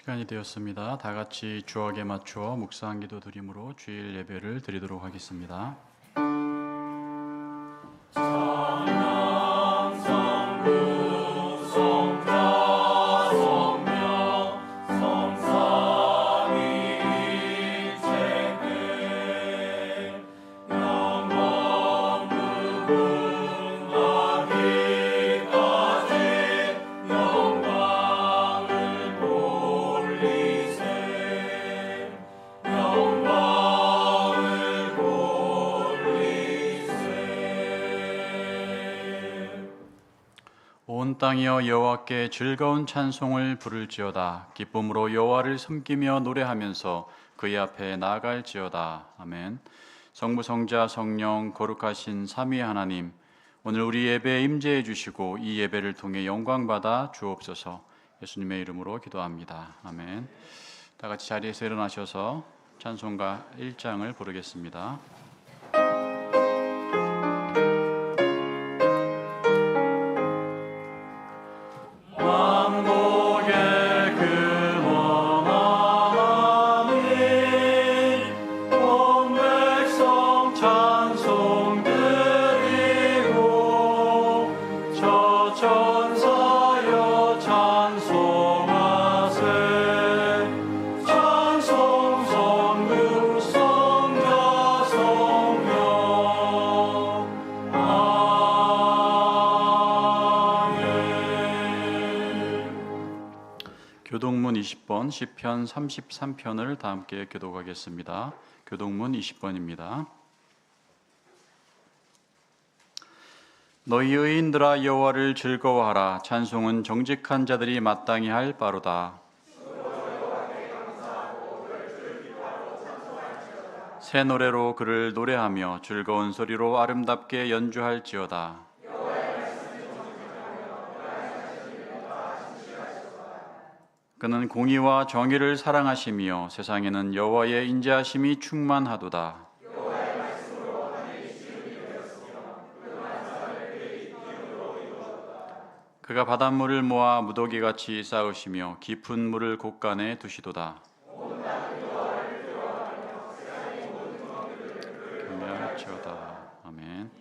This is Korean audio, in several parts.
시간이 되었습니다. 다 같이 주역에 맞추어 묵상 기도 드림으로 주일 예배를 드리도록 하겠습니다. 온 땅이여 여호와께 즐거운 찬송을 부를지어다. 기쁨으로 여호와를 섬기며 노래하면서 그의 앞에 나아갈지어다. 아멘. 성부 성자 성령 거룩하신 삼위 하나님, 오늘 우리 예배에 임재해 주시고 이 예배를 통해 영광 받아 주옵소서. 예수님의 이름으로 기도합니다. 아멘. 다 같이 자리에서 일어나셔서 찬송가 1장을 부르겠습니다. 교동문 20번 시편 33편을 다 함께 교독하겠습니다. 교동문 20번입니다. 너희 의인들아 여호와를 즐거워하라. 찬송은 정직한 자들이 마땅히 할 바로다. 새 노래로 그를 노래하며 즐거운 소리로 아름답게 연주할지어다. 그는 공의와 정의를 사랑하시며 세상에는 여호와의 인자하심이 충만하도다. 그가 바닷물을 모아 무더기같이 쌓으시며 깊은 물을 곳간에 두시도다. 경배할지어다. 아멘.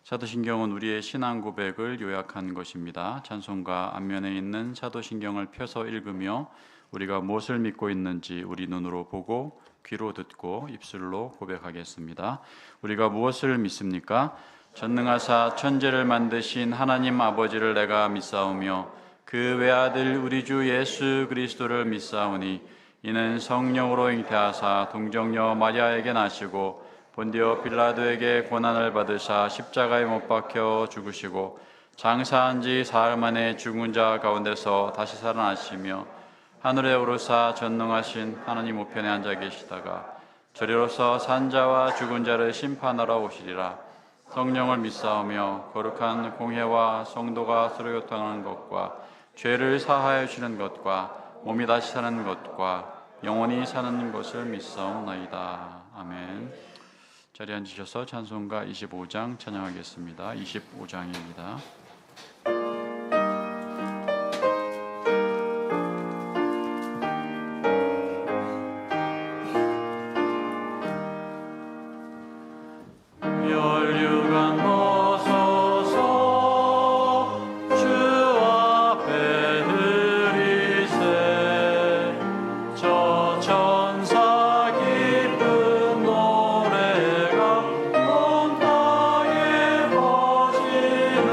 사도신경은 우리의 신앙 고백을 요약한 것입니다. 찬송가 앞면에 있는 사도신경을 펴서 읽으며 우리가 무엇을 믿고 있는지 우리 눈으로 보고 귀로 듣고 입술로 고백하겠습니다. 우리가 무엇을 믿습니까? 전능하사 천지를 만드신 하나님 아버지를 내가 믿사오며 그 외아들 우리 주 예수 그리스도를 믿사오니 이는 성령으로 잉태하사 동정녀 마리아에게 나시고 본디오 빌라도에게 고난을 받으사 십자가에 못 박혀 죽으시고 장사한 지 사흘 만에 죽은 자 가운데서 다시 살아나시며 하늘에 오르사 전능하신 하나님 우편에 앉아 계시다가 저리로서 산자와 죽은 자를 심판하러 오시리라. 성령을 믿사오며 거룩한 공회와 성도가 서로 교통하는 것과 죄를 사하여 주는 것과 몸이 다시 사는 것과 영원히 사는 것을 믿사오나이다. 아멘. 자리에 앉으셔서 찬송가 25장 찬양하겠습니다. 25장입니다. 노래가 온 땅에 퍼지네.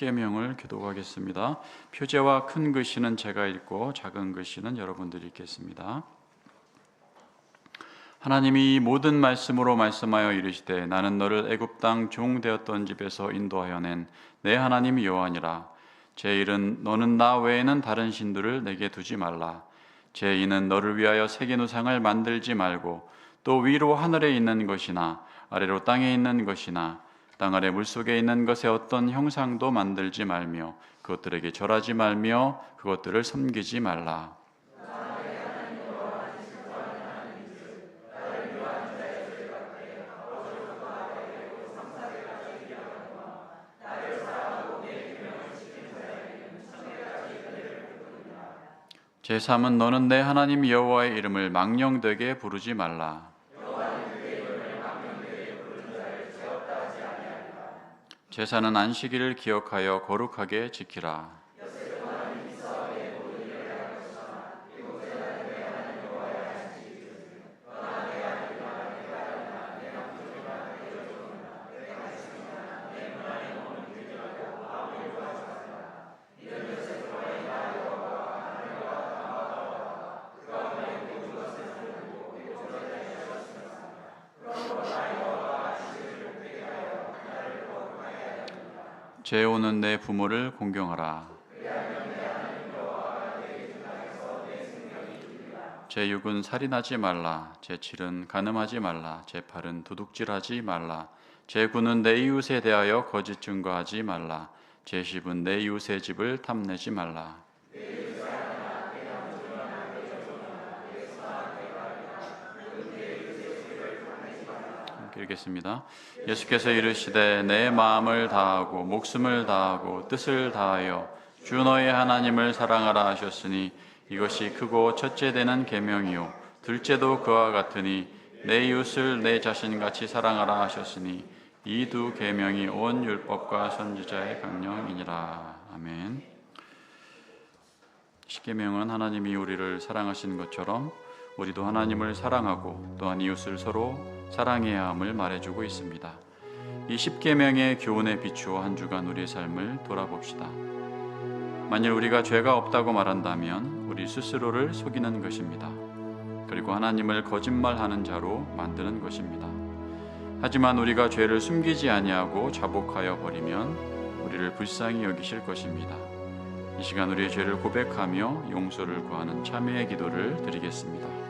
십계명을 교독하겠습니다. 표제와 큰 글씨는 제가 읽고 작은 글씨는 여러분들이 읽겠습니다. 하나님이 모든 말씀으로 말씀하여 이르시되 나는 너를 애굽 땅 종 되었던 집에서 인도하여 낸 내 하나님 여호와니라. 제1은 너는 나 외에는 다른 신들을 내게 두지 말라. 제2는 너를 위하여 새긴 우상을 만들지 말고 또 위로 하늘에 있는 것이나 아래로 땅에 있는 것이나 땅 아래 물속에 있는 것에 어떤 형상도 만들지 말며 그것들에게 절하지 말며 그것들을 섬기지 말라. 제3은 너는 내 하나님 여호와의 이름을 망령되게 부르지 말라. 제사는 안식일을 기억하여 거룩하게 지키라. 제5는 내 부모를 공경하라. 제6은 살인하지 말라. 제7은 간음하지 말라. 제8은 도둑질하지 말라. 제9는 내 이웃에 대하여 거짓 증거하지 말라. 제10은 내 이웃의 집을 탐내지 말라. 읽겠습니다. 예수께서 이르시되 내 마음을 다하고 목숨을 다하고 뜻을 다하여 주 너의 하나님을 사랑하라 하셨으니 이것이 크고 첫째 되는 계명이요 둘째도 그와 같으니 내 이웃을 내 자신같이 사랑하라 하셨으니 이 두 계명이 온 율법과 선지자의 강령이니라. 아멘. 십계명은 하나님이 우리를 사랑하신 것처럼 우리도 하나님을 사랑하고 또한 이웃을 서로 사랑해야 함을 말해주고 있습니다. 이 십계명의 교훈에 비추어 한 주간 우리의 삶을 돌아봅시다. 만일 우리가 죄가 없다고 말한다면 우리 스스로를 속이는 것입니다. 그리고 하나님을 거짓말하는 자로 만드는 것입니다. 하지만 우리가 죄를 숨기지 아니하고 자복하여 버리면 우리를 불쌍히 여기실 것입니다. 이 시간 우리의 죄를 고백하며 용서를 구하는 참회의 기도를 드리겠습니다.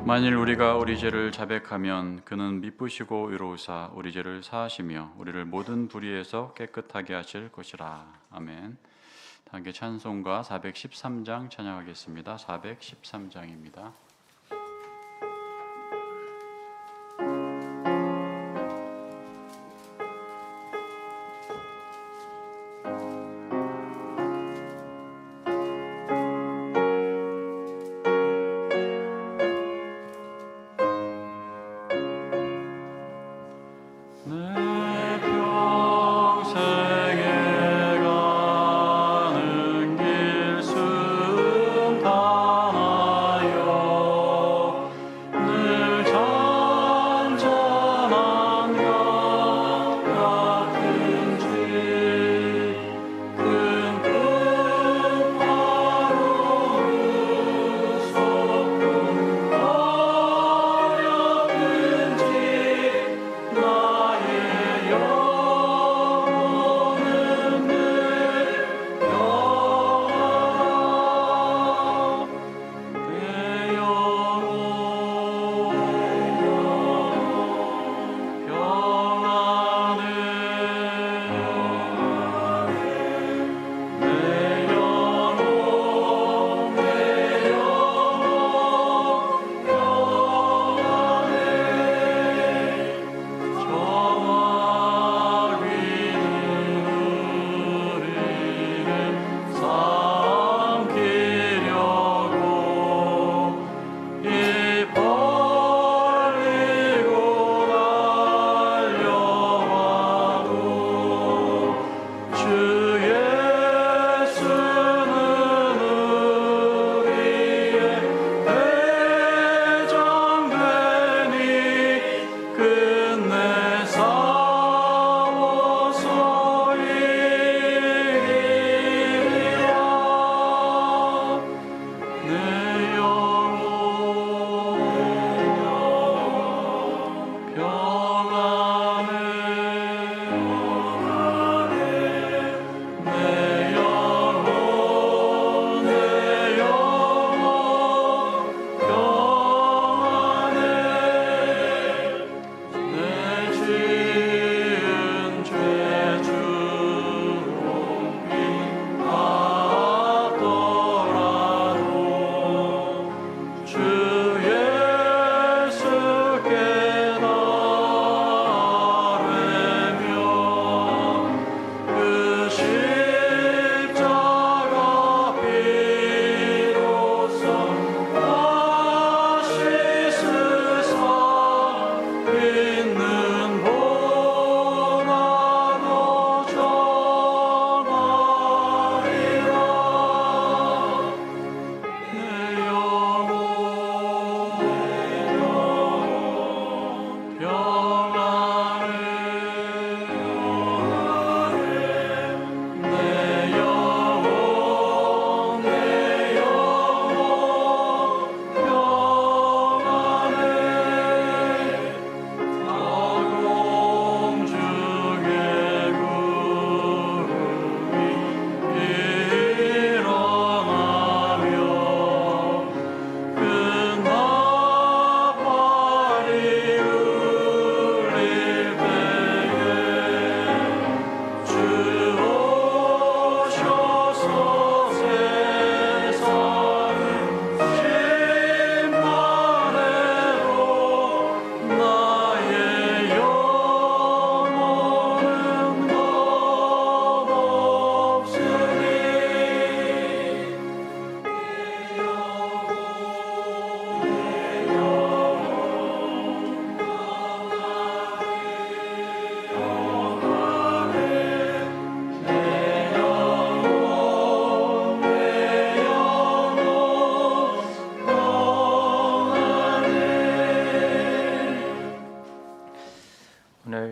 만일 우리가 우리 죄를 자백하면 그는 미쁘시고 의로우사 우리 죄를 사하시며 우리를 모든 불의에서 깨끗하게 하실 것이라. 아멘. 함께 찬송가 413장 찬양하겠습니다. 413장입니다.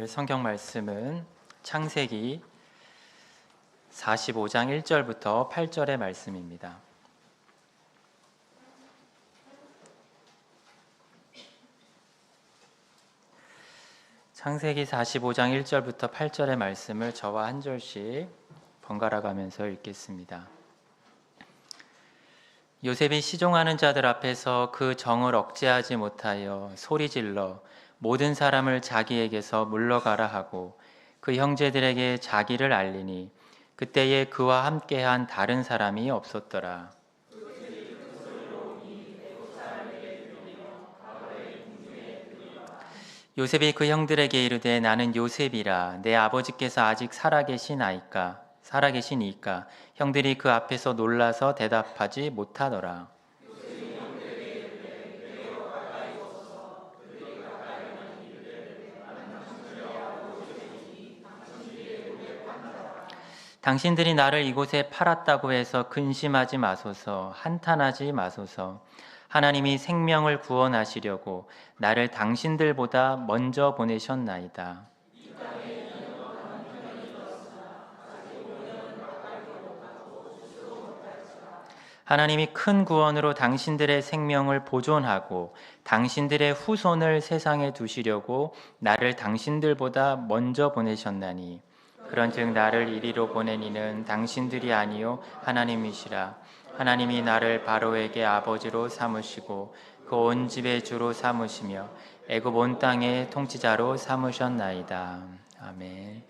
오늘 성경 말씀은 창세기 45장 1절부터 8절의 말씀입니다. 창세기 45장 1절부터 8절의 말씀을 저와 한 절씩 번갈아 가면서 읽겠습니다. 요셉이 시종하는 자들 앞에서 그 정을 억제하지 못하여 소리질러 모든 사람을 자기에게서 물러가라 하고 그 형제들에게 자기를 알리니 그때에 그와 함께한 다른 사람이 없었더라. 요셉이 그 형들에게 이르되 나는 요셉이라 내 아버지께서 아직 살아계시니까 형들이 그 앞에서 놀라서 대답하지 못하더라. 당신들이 나를 이곳에 팔았다고 해서 근심하지 마소서, 한탄하지 마소서. 하나님이 생명을 구원하시려고 나를 당신들보다 먼저 보내셨나이다. 하나님이 큰 구원으로 당신들의 생명을 보존하고 당신들의 후손을 세상에 두시려고 나를 당신들보다 먼저 보내셨나니 그런즉 나를 이리로 보낸 이는 당신들이 아니요 하나님이시라. 하나님이 나를 바로에게 아버지로 삼으시고 그 온 집의 주로 삼으시며 애굽 온 땅의 통치자로 삼으셨나이다. 아멘.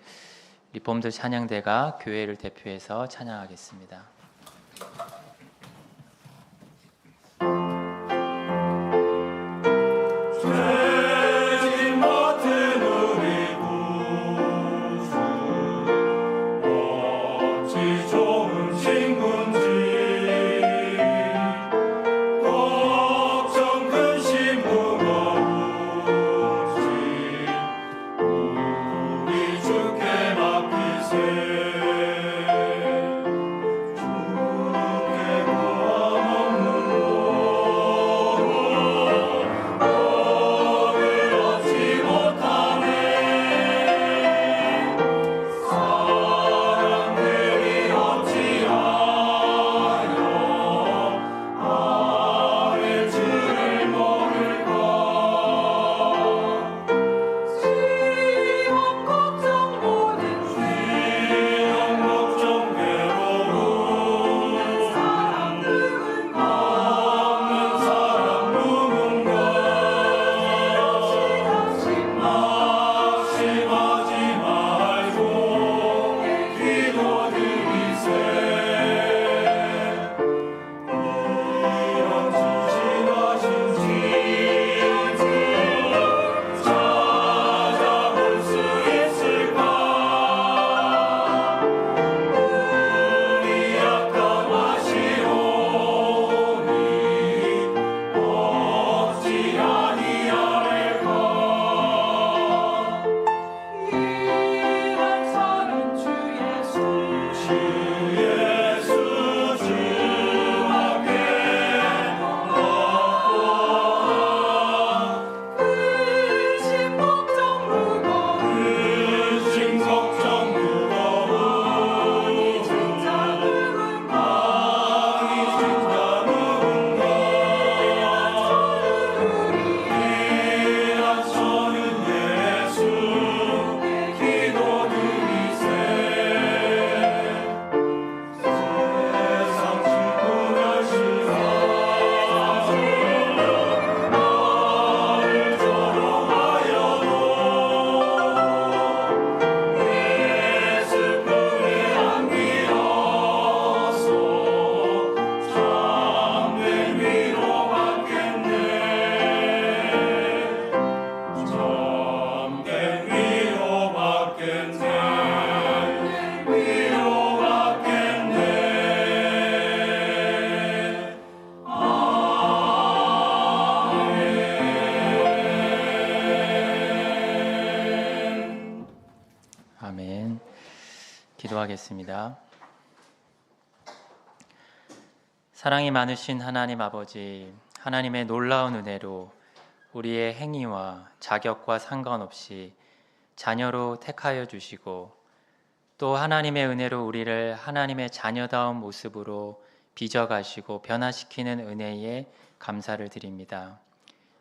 리폼드 찬양대가 교회를 대표해서 찬양하겠습니다. 아멘. 기도하겠습니다. 사랑이 많으신 하나님 아버지, 하나님의 놀라운 은혜로 우리의 행위와 자격과 상관없이 자녀로 택하여 주시고 또 하나님의 은혜로 우리를 하나님의 자녀다운 모습으로 빚어가시고 변화시키는 은혜에 감사를 드립니다.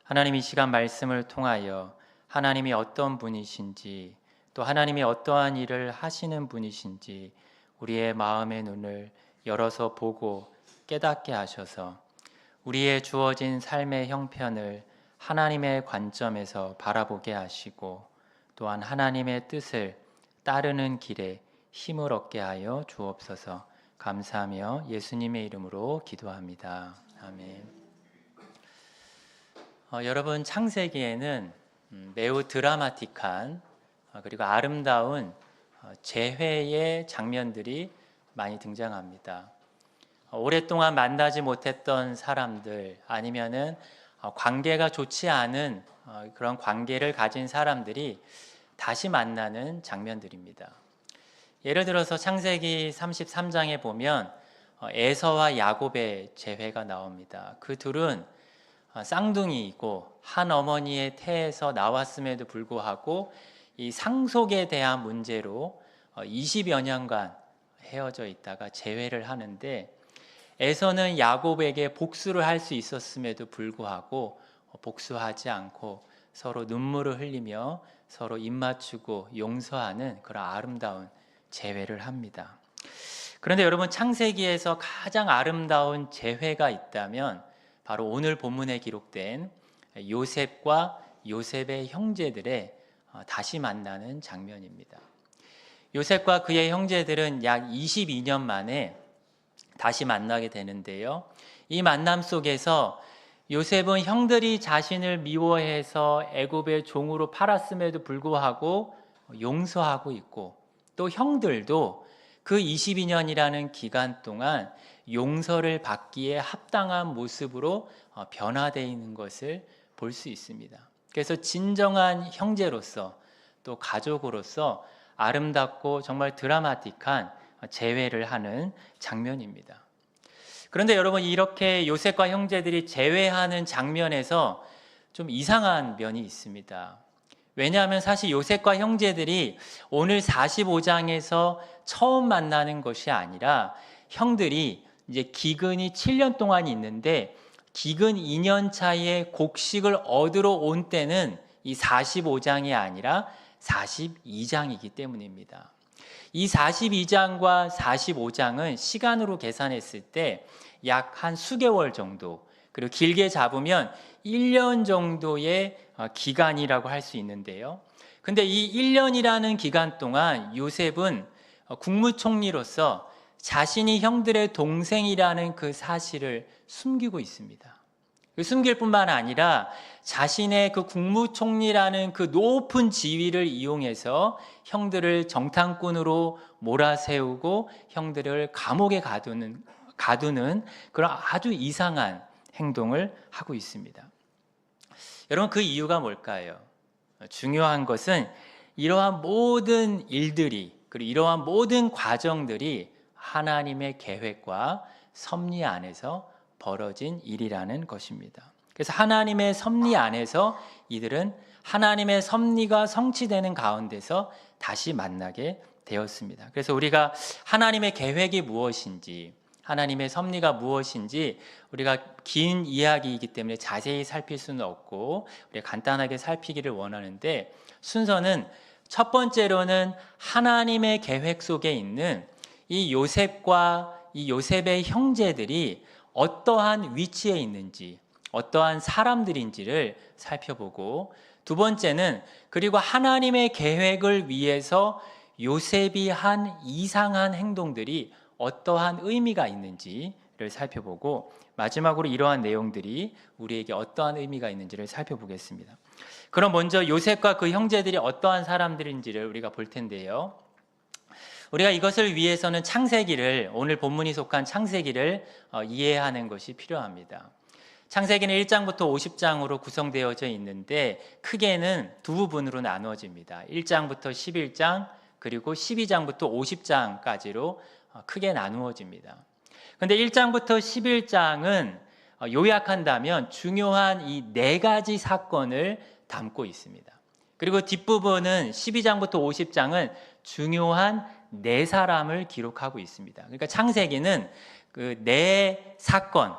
하나님, 이 시간 말씀을 통하여 하나님이 어떤 분이신지 또 하나님이 어떠한 일을 하시는 분이신지 우리의 마음의 눈을 열어서 보고 깨닫게 하셔서 우리의 주어진 삶의 형편을 하나님의 관점에서 바라보게 하시고 또한 하나님의 뜻을 따르는 길에 힘을 얻게 하여 주옵소서. 감사하며 예수님의 이름으로 기도합니다. 아멘. 여러분, 창세기에는 매우 드라마틱한 그리고 아름다운 재회의 장면들이 많이 등장합니다. 오랫동안 만나지 못했던 사람들 아니면은 관계가 좋지 않은 그런 관계를 가진 사람들이 다시 만나는 장면들입니다. 예를 들어서 창세기 33장에 보면 에서와 야곱의 재회가 나옵니다. 그 둘은 쌍둥이이고 한 어머니의 태에서 나왔음에도 불구하고 이 상속에 대한 문제로 20여 년간 헤어져 있다가 재회를 하는데, 에서는 야곱에게 복수를 할 수 있었음에도 불구하고 복수하지 않고 서로 눈물을 흘리며 서로 입맞추고 용서하는 그런 아름다운 재회를 합니다. 그런데 여러분, 창세기에서 가장 아름다운 재회가 있다면 바로 오늘 본문에 기록된 요셉과 요셉의 형제들의 다시 만나는 장면입니다. 요셉과 그의 형제들은 약 22년 만에 다시 만나게 되는데요. 이 만남 속에서 요셉은 형들이 자신을 미워해서 애굽의 종으로 팔았음에도 불구하고 용서하고 있고, 또 형들도 그 22년이라는 기간 동안 용서를 받기에 합당한 모습으로 변화되어 있는 것을 볼 수 있습니다. 그래서 진정한 형제로서 또 가족으로서 아름답고 정말 드라마틱한 재회를 하는 장면입니다. 그런데 여러분, 이렇게 요셉과 형제들이 재회하는 장면에서 좀 이상한 면이 있습니다. 왜냐하면 사실 요셉과 형제들이 오늘 45장에서 처음 만나는 것이 아니라, 형들이 이제 기근이 7년 동안 있는데 기근 2년 차에 곡식을 얻으러 온 때는 이 45장이 아니라 42장이기 때문입니다. 이 42장과 45장은 시간으로 계산했을 때 약 한 수개월 정도, 그리고 길게 잡으면 1년 정도의 기간이라고 할 수 있는데요. 근데 이 1년이라는 기간 동안 요셉은 국무총리로서 자신이 형들의 동생이라는 그 사실을 숨기고 있습니다. 숨길 뿐만 아니라 자신의 그 국무총리라는 그 높은 지위를 이용해서 형들을 정탐꾼으로 몰아세우고 형들을 감옥에 가두는 그런 아주 이상한 행동을 하고 있습니다. 여러분, 그 이유가 뭘까요? 중요한 것은 이러한 모든 일들이, 그리고 이러한 모든 과정들이 하나님의 계획과 섭리 안에서 벌어진 일이라는 것입니다. 그래서 하나님의 섭리 안에서 이들은 하나님의 섭리가 성취되는 가운데서 다시 만나게 되었습니다. 그래서 우리가 하나님의 계획이 무엇인지, 하나님의 섭리가 무엇인지 우리가 긴 이야기이기 때문에 자세히 살필 수는 없고 우리가 간단하게 살피기를 원하는데, 순서는 첫 번째로는 하나님의 계획 속에 있는 이 요셉과 이 요셉의 형제들이 어떠한 위치에 있는지, 어떠한 사람들인지를 살펴보고, 두 번째는 그리고 하나님의 계획을 위해서 요셉이 한 이상한 행동들이 어떠한 의미가 있는지를 살펴보고, 마지막으로 이러한 내용들이 우리에게 어떠한 의미가 있는지를 살펴보겠습니다. 그럼 먼저 요셉과 그 형제들이 어떠한 사람들인지를 우리가 볼 텐데요. 우리가 이것을 위해서는 창세기를, 오늘 본문이 속한 창세기를 이해하는 것이 필요합니다. 창세기는 1장부터 50장으로 구성되어져 있는데 크게는 두 부분으로 나누어집니다. 1장부터 11장, 그리고 12장부터 50장까지로 크게 나누어집니다. 그런데 1장부터 11장은 요약한다면 중요한 이 네 가지 사건을 담고 있습니다. 그리고 뒷부분은 12장부터 50장은 중요한 네 사람을 기록하고 있습니다. 그러니까 창세기는 그 네 사건,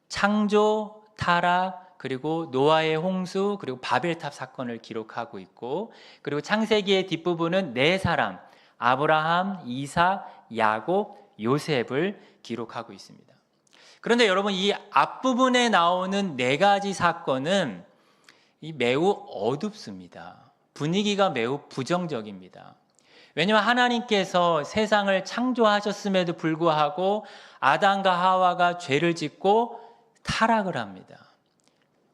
창조, 타락, 그리고 노아의 홍수, 그리고 바벨탑 사건을 기록하고 있고, 그리고 창세기의 뒷부분은 네 사람, 아브라함, 이삭, 야곱, 요셉을 기록하고 있습니다. 그런데 여러분, 이 앞부분에 나오는 네 가지 사건은 매우 어둡습니다. 분위기가 매우 부정적입니다. 왜냐하면 하나님께서 세상을 창조하셨음에도 불구하고 아담과 하와가 죄를 짓고 타락을 합니다.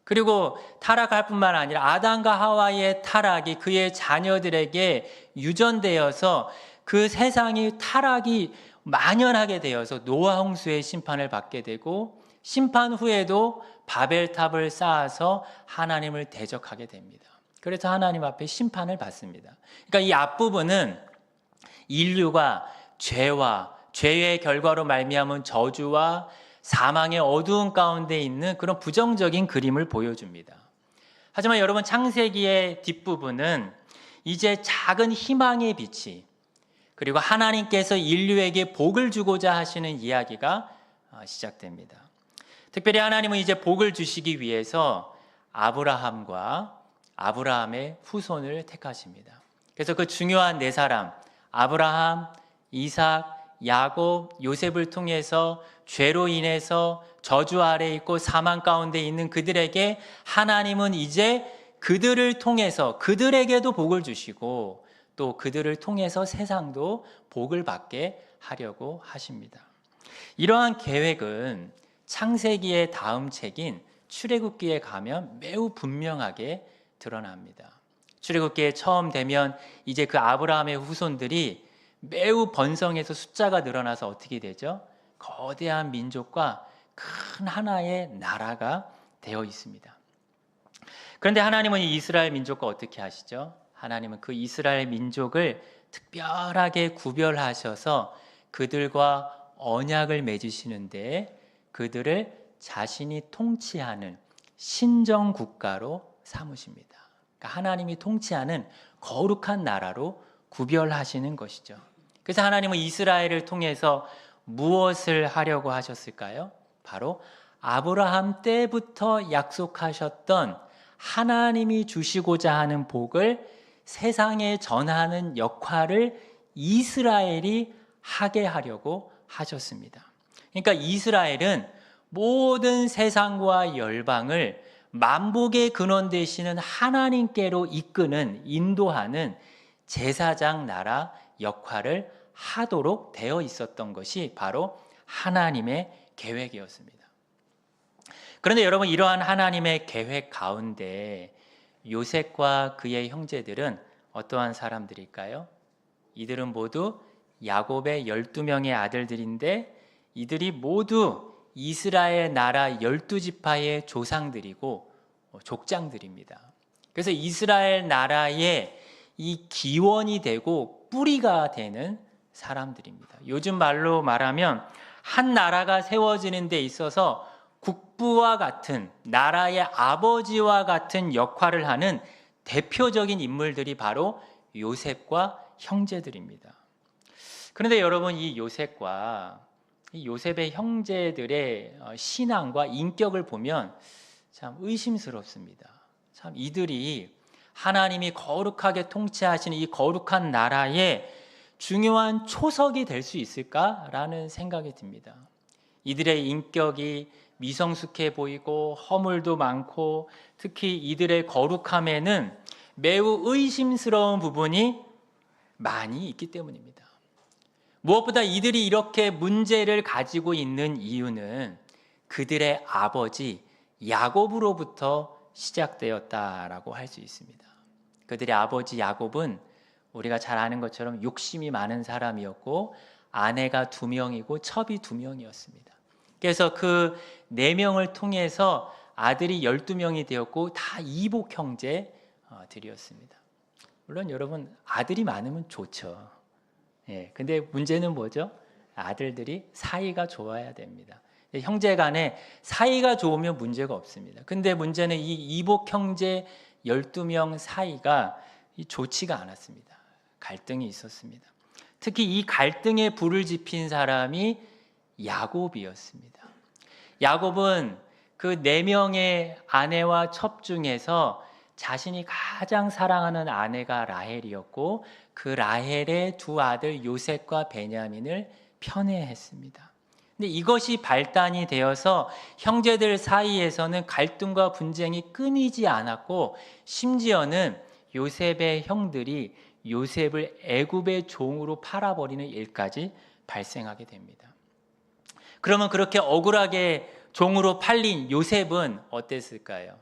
그리고 타락할 뿐만 아니라 아담과 하와의 타락이 그의 자녀들에게 유전되어서 그 세상이 타락이 만연하게 되어서 노아 홍수의 심판을 받게 되고, 심판 후에도 바벨탑을 쌓아서 하나님을 대적하게 됩니다. 그래서 하나님 앞에 심판을 받습니다. 그러니까 이 앞부분은 인류가 죄의 결과로 말미암은 저주와 사망의 어두운 가운데 있는 그런 부정적인 그림을 보여줍니다. 하지만 여러분, 창세기의 뒷부분은 이제 작은 희망의 빛이, 그리고 하나님께서 인류에게 복을 주고자 하시는 이야기가 시작됩니다. 특별히 하나님은 이제 복을 주시기 위해서 아브라함과 아브라함의 후손을 택하십니다. 그래서 그 중요한 네 사람, 아브라함, 이삭, 야곱, 요셉을 통해서 죄로 인해서 저주 아래 있고 사망 가운데 있는 그들에게 하나님은 이제 그들을 통해서 그들에게도 복을 주시고 또 그들을 통해서 세상도 복을 받게 하려고 하십니다. 이러한 계획은 창세기의 다음 책인 출애굽기에 가면 매우 분명하게 드러납니다. 출애굽기에 처음 되면 이제 그 아브라함의 후손들이 매우 번성해서 숫자가 늘어나서 어떻게 되죠? 거대한 민족과 큰 하나의 나라가 되어 있습니다. 그런데 하나님은 이 이스라엘 민족과 어떻게 하시죠? 하나님은 그 이스라엘 민족을 특별하게 구별하셔서 그들과 언약을 맺으시는데 그들을 자신이 통치하는 신정 국가로 삼으십니다. 그러니까 하나님이 통치하는 거룩한 나라로 구별하시는 것이죠. 그래서 하나님은 이스라엘을 통해서 무엇을 하려고 하셨을까요? 바로 아브라함 때부터 약속하셨던 하나님이 주시고자 하는 복을 세상에 전하는 역할을 이스라엘이 하게 하려고 하셨습니다. 그러니까 이스라엘은 모든 세상과 열방을 만복의 근원 되시는 하나님께로 이끄는, 인도하는 제사장 나라 역할을 하도록 되어 있었던 것이 바로 하나님의 계획이었습니다. 그런데 여러분, 이러한 하나님의 계획 가운데 요셉과 그의 형제들은 어떠한 사람들일까요? 이들은 모두 야곱의 12명의 아들들인데 이들이 모두 이스라엘 나라 12지파의 조상들이고 족장들입니다. 그래서 이스라엘 나라의 이 기원이 되고 뿌리가 되는 사람들입니다. 요즘 말로 말하면 한 나라가 세워지는 데 있어서 국부와 같은, 나라의 아버지와 같은 역할을 하는 대표적인 인물들이 바로 요셉과 형제들입니다. 그런데 여러분, 이 요셉과 이 요셉의 형제들의 신앙과 인격을 보면 참 의심스럽습니다. 참 이들이 하나님이 거룩하게 통치하시는 이 거룩한 나라의 중요한 초석이 될 수 있을까라는 생각이 듭니다. 이들의 인격이 미성숙해 보이고 허물도 많고 특히 이들의 거룩함에는 매우 의심스러운 부분이 많이 있기 때문입니다. 무엇보다 이들이 이렇게 문제를 가지고 있는 이유는 그들의 아버지 야곱으로부터 시작되었다라고 할 수 있습니다. 그들의 아버지 야곱은 우리가 잘 아는 것처럼 욕심이 많은 사람이었고 아내가 2명이고 첩이 2명이었습니다. 그래서 그 4명을 통해서 아들이 12명이 되었고 다 이복 형제들이었습니다. 물론 여러분, 아들이 많으면 좋죠. 근데 문제는 뭐죠? 아들들이 사이가 좋아야 됩니다. 형제 간에 사이가 좋으면 문제가 없습니다. 근데 문제는 이 이복 형제 12명 사이가 좋지가 않았습니다. 갈등이 있었습니다. 특히 이 갈등에 불을 지핀 사람이 야곱이었습니다. 야곱은 그 4명의 아내와 첩 중에서 자신이 가장 사랑하는 아내가 라헬이었고 그 라헬의 2 아들 요셉과 베냐민을 편애했습니다. 근데 이것이 발단이 되어서 형제들 사이에서는 갈등과 분쟁이 끊이지 않았고, 심지어는 요셉의 형들이 요셉을 애굽의 종으로 팔아버리는 일까지 발생하게 됩니다. 그러면 그렇게 억울하게 종으로 팔린 요셉은 어땠을까요?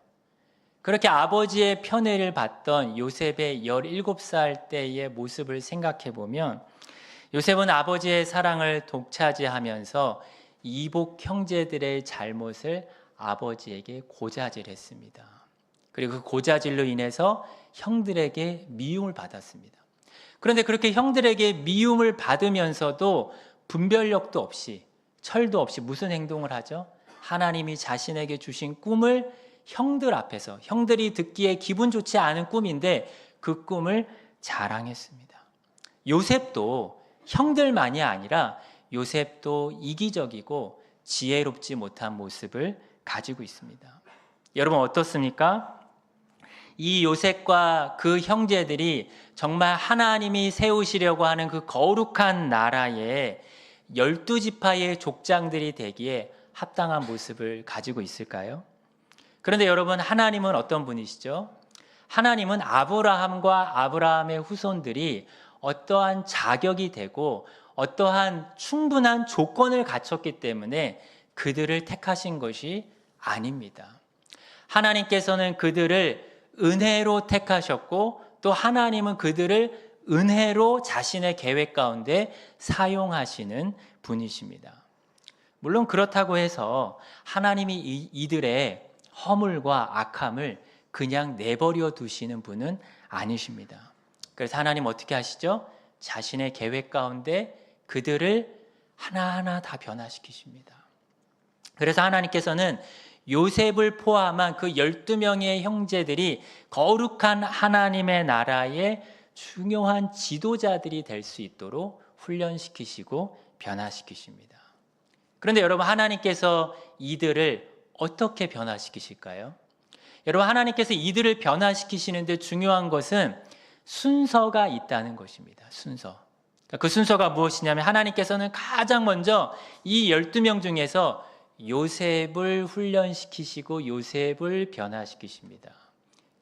그렇게 아버지의 편애를 받던 요셉의 17살 때의 모습을 생각해 보면, 요셉은 아버지의 사랑을 독차지하면서 이복 형제들의 잘못을 아버지에게 고자질했습니다. 그리고 그 고자질로 인해서 형들에게 미움을 받았습니다. 그런데 그렇게 형들에게 미움을 받으면서도 분별력도 없이, 철도 없이 무슨 행동을 하죠? 하나님이 자신에게 주신 꿈을 형들 앞에서, 형들이 듣기에 기분 좋지 않은 꿈인데 그 꿈을 자랑했습니다. 요셉도 형들만이 아니라 요셉도 이기적이고 지혜롭지 못한 모습을 가지고 있습니다. 여러분 어떻습니까? 이 요셉과 그 형제들이 정말 하나님이 세우시려고 하는 그 거룩한 나라에 12지파의 족장들이 되기에 합당한 모습을 가지고 있을까요? 그런데 여러분, 하나님은 어떤 분이시죠? 하나님은 아브라함과 아브라함의 후손들이 어떠한 자격이 되고 어떠한 충분한 조건을 갖췄기 때문에 그들을 택하신 것이 아닙니다. 하나님께서는 그들을 은혜로 택하셨고, 또 하나님은 그들을 은혜로 자신의 계획 가운데 사용하시는 분이십니다. 물론 그렇다고 해서 하나님이 이들의 허물과 악함을 그냥 내버려 두시는 분은 아니십니다. 그래서 하나님 어떻게 하시죠? 자신의 계획 가운데 그들을 하나하나 다 변화시키십니다. 그래서 하나님께서는 요셉을 포함한 그 12명의 형제들이 거룩한 하나님의 나라의 중요한 지도자들이 될 수 있도록 훈련시키시고 변화시키십니다. 그런데 여러분, 하나님께서 이들을 어떻게 변화시키실까요? 여러분, 하나님께서 이들을 변화시키시는데 중요한 것은 순서가 있다는 것입니다. 순서. 그 순서가 무엇이냐면, 하나님께서는 가장 먼저 이 12명 중에서 요셉을 훈련시키시고 요셉을 변화시키십니다.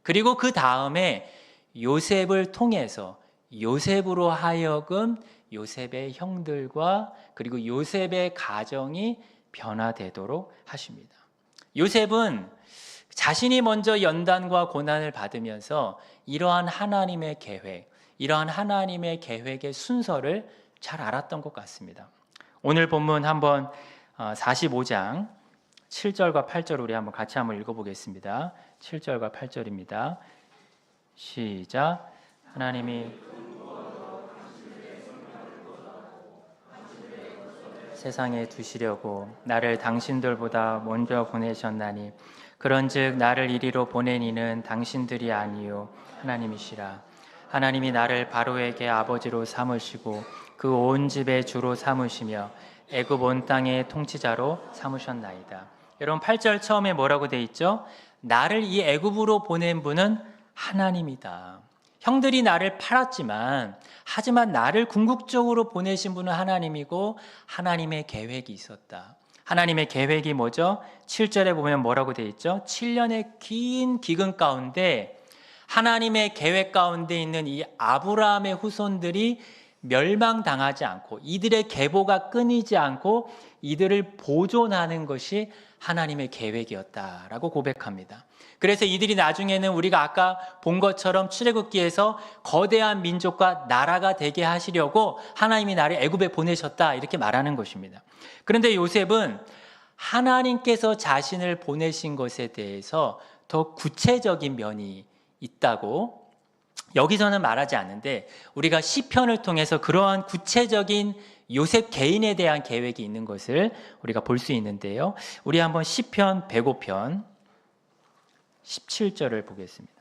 그리고 그 다음에 요셉을 통해서 요셉으로 하여금 요셉의 형들과 그리고 요셉의 가정이 변화되도록 하십니다. 요셉은 자신이 먼저 연단과 고난을 받으면서 이러한 하나님의 계획, 이러한 하나님의 계획의 순서를 잘 알았던 것 같습니다. 오늘 본문 한번 45장 7절과 8절 우리 한번 같이 한번 읽어보겠습니다. 7절과 8절입니다. 시작. 하나님이 세상에 두시려고 나를 당신들보다 먼저 보내셨나니 그런즉 나를 이리로 보낸 이는 당신들이 아니요 하나님이시라. 하나님이 나를 바로에게 아버지로 삼으시고 그 온 집의 주로 삼으시며 애굽 온 땅의 통치자로 삼으셨나이다. 여러분 8절 처음에 뭐라고 돼 있죠? 나를 이 애굽으로 보낸 분은 하나님이다. 형들이 나를 팔았지만 하지만 나를 궁극적으로 보내신 분은 하나님이고 하나님의 계획이 있었다. 하나님의 계획이 뭐죠? 7절에 보면 뭐라고 돼 있죠? 7년의 긴 기근 가운데 하나님의 계획 가운데 있는 이 아브라함의 후손들이 멸망당하지 않고 이들의 계보가 끊이지 않고 이들을 보존하는 것이 하나님의 계획이었다라고 고백합니다. 그래서 이들이 나중에는 우리가 아까 본 것처럼 출애굽기에서 거대한 민족과 나라가 되게 하시려고 하나님이 나를 애굽에 보내셨다 이렇게 말하는 것입니다. 그런데 요셉은 하나님께서 자신을 보내신 것에 대해서 더 구체적인 면이 있다고 여기서는 말하지 않는데 우리가 시편을 통해서 그러한 구체적인 요셉 개인에 대한 계획이 있는 것을 우리가 볼 수 있는데요. 우리 한번 시편 105편 17절을 보겠습니다.